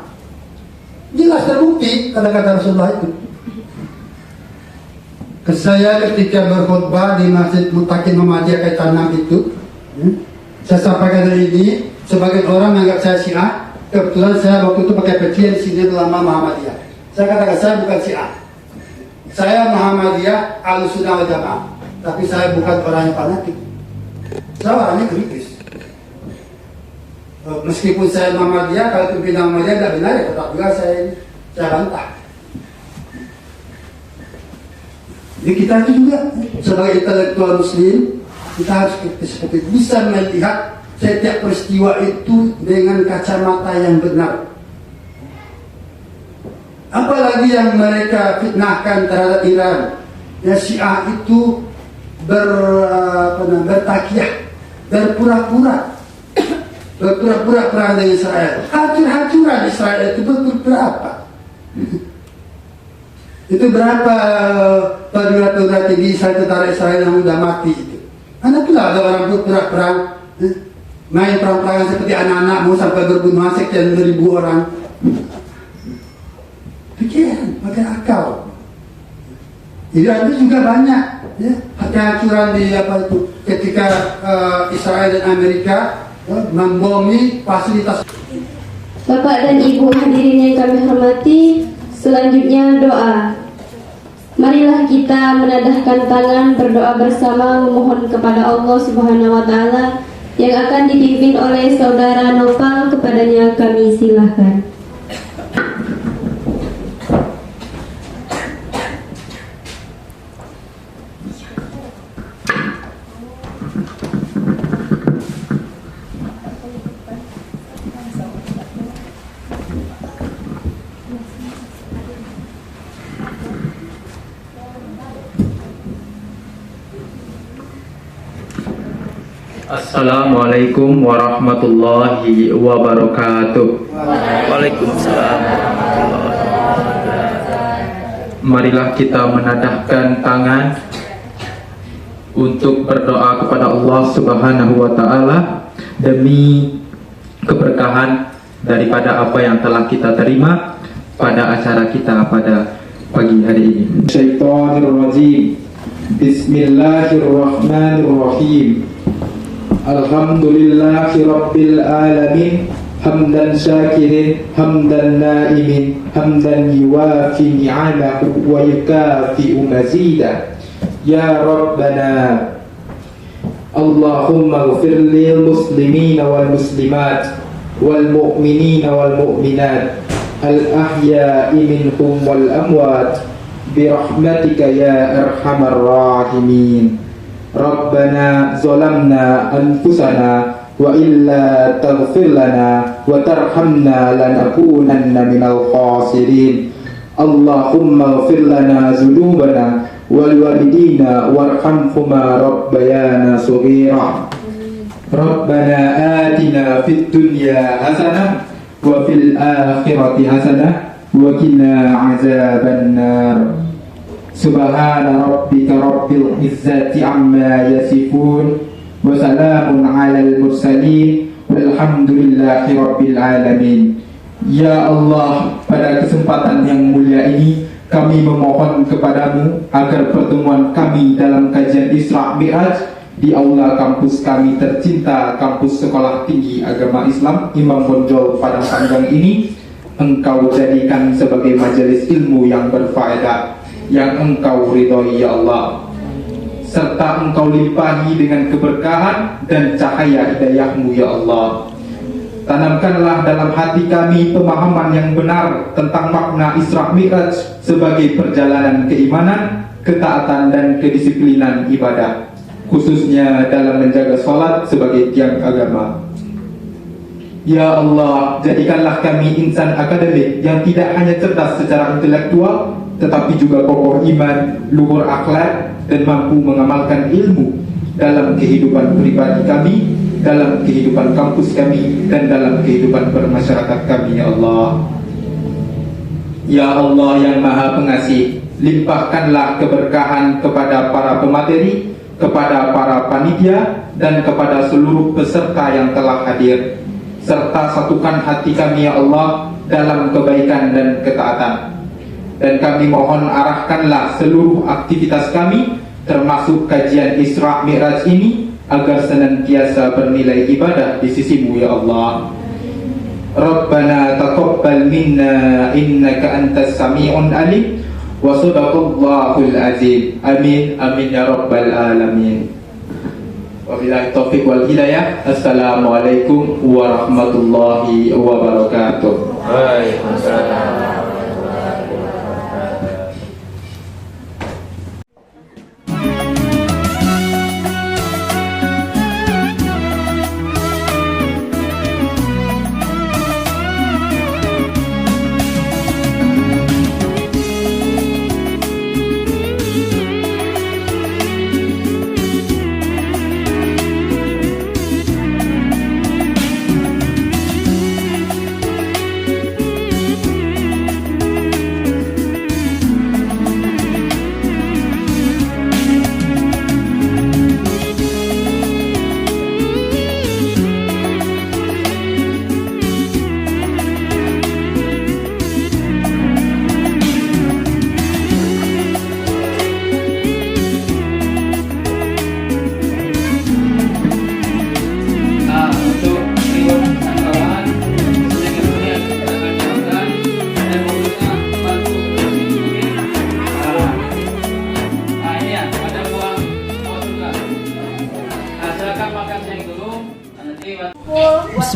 Jelas terbukti kata-kata Rasulullah itu. Saya ketika berkhutbah di Masjid Mutakin Muhammadiyah Kaitanam itu, saya sampaikan ini, sebagian orang menganggap saya Syiah. Kebetulan saya waktu itu pakai peci di sini lama Muhammadiyah. Saya katakan saya bukan Syiah. Saya Muhammadiyah Ahlussunnah wal Jamaah, tapi saya bukan orang yang fanatik. Saya orangnya kritis. Meskipun saya Muhammadiyah, kalau pimpinan Muhammadiyah tidak benar, ya tetap juga saya bantah. Jadi kita itu juga sebagai intelektual Muslim, kita harus seperti bisa melihat setiap peristiwa itu dengan kacamata yang benar. Apalagi yang mereka fitnahkan terhadap Iran, ya Syiah itu bertakiyah, berpura-pura perang dengan Israel. Hancur-hancuran Israel itu berapa? Itu berapa perwira-perwira tinggi tentara Israel yang sudah mati itu? Karena itulah ada orang berperang, main perang-perangan seperti anak-anak mau sampai berbunuhan sekian ribu orang. Pikiran, pakai akal. Iran itu juga banyak, ya, kehancuran di apa itu ketika Israel dan Amerika membomi fasilitas. Bapak dan Ibu hadirin yang kami hormati, selanjutnya doa. Marilah kita menadahkan tangan berdoa bersama memohon kepada Allah Subhanahu wa taala yang akan dipimpin oleh saudara Nopal. Kepadanya kami silahkan. Assalamualaikum warahmatullahi wabarakatuh. Waalaikumsalam. Marilah kita menadahkan tangan untuk berdoa kepada Allah Subhanahu wa taala demi keberkahan daripada apa yang telah kita terima pada acara kita pada pagi hari ini. Syaitanirrajim. Bismillahirrahmanirrahim. Alhamdulillahi Rabbil Alamin. Hamdan syakirin, hamdan naimin, hamdan yuwafi ni'amahu wa yukafi'u mazidah. Ya Rabbana, Allahumma ghfir lil muslimina wal muslimat wal mu'minina wal mu'minat al ahya'i minhum wal amwat birahmatika ya arhamar rahimin. Rabbana zalamna anfusana wa illa taghfir lana wa tarhamna lanakunanna minal khasirin. Allahumma ighfir lana dzunubana wal walidina warhamhuma rabbayana shaghira. Rabbana atina fid dunya hasanah wa fil akhirati hasanah wa qina azabannar. Subhana rabbika rabbil izzati amma yasifun wa salamun alal mursalin walhamdulillahi rabbil alamin. Ya Allah, pada kesempatan yang mulia ini kami memohon kepadamu agar pertemuan kami dalam kajian Isra Mi'raj di aula kampus kami tercinta, kampus Sekolah Tinggi Agama Islam Imam Bonjol Padang Panjang ini Engkau jadikan sebagai majelis ilmu yang berfaedah, yang Engkau ridhoi ya Allah, serta Engkau limpahi dengan keberkahan dan cahaya hidayah-Mu ya Allah. Tanamkanlah dalam hati kami pemahaman yang benar tentang makna Isra Mi'raj sebagai perjalanan keimanan, ketaatan dan kedisiplinan ibadah, khususnya dalam menjaga sholat sebagai tiang agama. Ya Allah, jadikanlah kami insan akademik yang tidak hanya cerdas secara intelektual, tetapi juga kokoh iman, luhur akhlak, dan mampu mengamalkan ilmu dalam kehidupan pribadi kami, dalam kehidupan kampus kami, dan dalam kehidupan bermasyarakat kami ya Allah. Ya Allah yang Maha Pengasih, limpahkanlah keberkahan kepada para pemateri, kepada para panitia, dan kepada seluruh peserta yang telah hadir, serta satukan hati kami ya Allah dalam kebaikan dan ketaatan. Dan kami mohon arahkanlah seluruh aktivitas kami, termasuk kajian Isra Mi'raj ini, agar senantiasa bernilai ibadah di sisi-Mu ya Allah. Rabbana taqabbal minna innaka antas sami'un alim wa sadaqallahul azim. Amin amin ya rabbal alamin. Wabillahi taufiq wal hidayah. Assalamualaikum warahmatullahi wabarakatuh. Waalaikumsalam.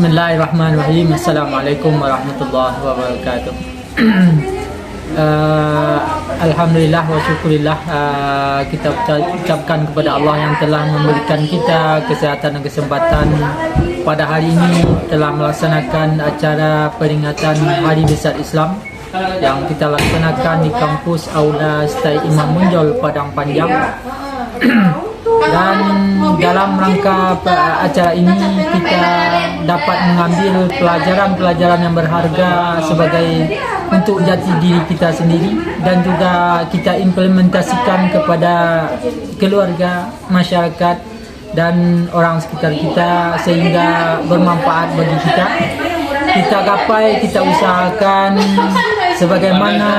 Bismillahirrahmanirrahim. Assalamualaikum warahmatullahi wabarakatuh. Alhamdulillah wa syukurillah, kita ucapkan kepada Allah yang telah memberikan kita kesehatan dan kesempatan pada hari ini telah melaksanakan acara peringatan Hari Besar Islam yang kita laksanakan di kampus Aula Stai Imam Bonjol Padang Panjang. Dan dalam rangka acara ini kita dapat mengambil pelajaran-pelajaran yang berharga sebagai untuk jati diri kita sendiri, dan juga kita implementasikan kepada keluarga, masyarakat dan orang sekitar kita sehingga bermanfaat bagi kita. Kita gapai, kita usahakan sebagaimana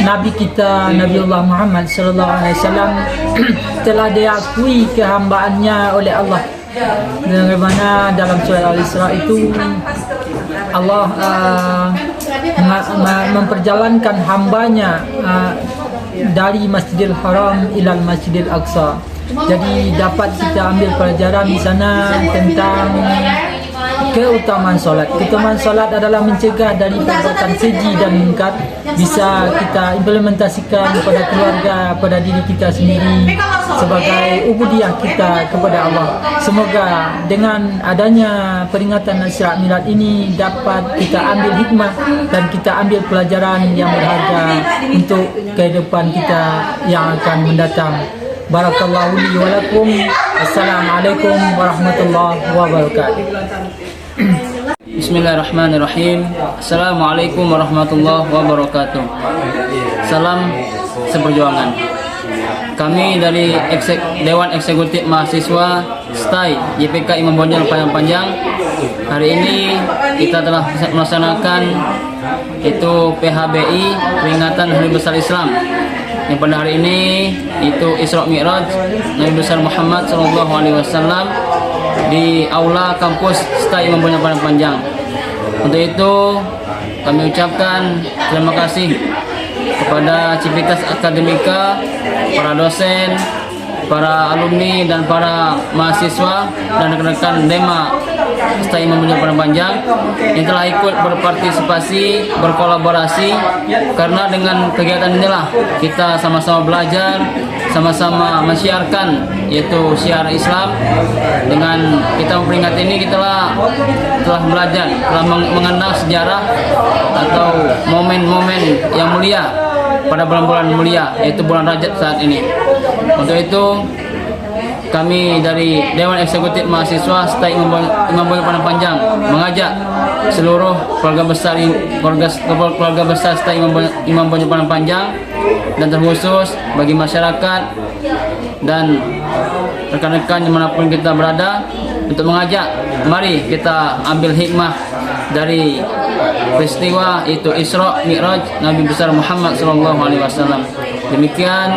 Nabi kita Nabiullah Muhammad SAW telah diakui kehambaannya oleh Allah, bagaimana dalam surah Al-Isra itu Allah memperjalankan hambanya dari Masjidil Haram ilal Masjidil Aqsa. Jadi dapat kita ambil pelajaran di sana tentang keutamaan solat. Keutamaan solat adalah mencegah dari perbuatan keji dan munkar. Bisa kita implementasikan kepada keluarga, pada diri kita sendiri sebagai ubudiyah kita kepada Allah. Semoga dengan adanya peringatan Asyura Milad ini dapat kita ambil hikmah dan kita ambil pelajaran yang berharga untuk kehidupan kita yang akan mendatang. Barakallahu li wa lakum. Assalamualaikum warahmatullahi wabarakatuh. Bismillahirrahmanirrahim. Assalamualaikum warahmatullahi wabarakatuh. Salam seperjuangan. Kami dari Dewan Eksekutif Mahasiswa STAI YPK Imam Bonjol Padang Panjang. Hari ini kita telah melaksanakan itu PHBI, peringatan Hari Besar Islam. Yang pada hari ini itu Isra Mi'raj Nabi besar Muhammad SAW di aula kampus STAI Imam Bonjol Padang Panjang. Untuk itu kami ucapkan terima kasih kepada Civitas Akademika, para dosen, para alumni dan para mahasiswa dan rekan-rekan DEMA STAI Imam Bonjol Padang Panjang yang telah ikut berpartisipasi, berkolaborasi, karena dengan kegiatan inilah kita sama-sama belajar, sama-sama mensiarkan yaitu syiar Islam. Dengan kita memperingati ini kita telah belajar, telah mengenal sejarah atau momen-momen yang mulia pada bulan-bulan mulia yaitu bulan Rajab saat ini. Untuk itu kami dari Dewan Eksekutif Mahasiswa STAI Imam Bonjol Padang Panjang mengajak seluruh keluarga besar STAI Imam Bonjol Padang Panjang dan terkhusus bagi masyarakat dan rekan-rekan dimanapun kita berada untuk mengajak, mari kita ambil hikmah dari peristiwa itu Isra Mi'raj Nabi besar Muhammad SAW. Demikian,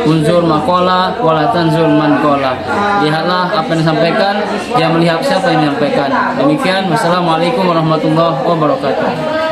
unzur maqala wala tanzur man qala. Lihatlah apa yang disampaikan, jangan melihat siapa yang menyampaikan. Demikian, wassalamualaikum warahmatullahi wabarakatuh.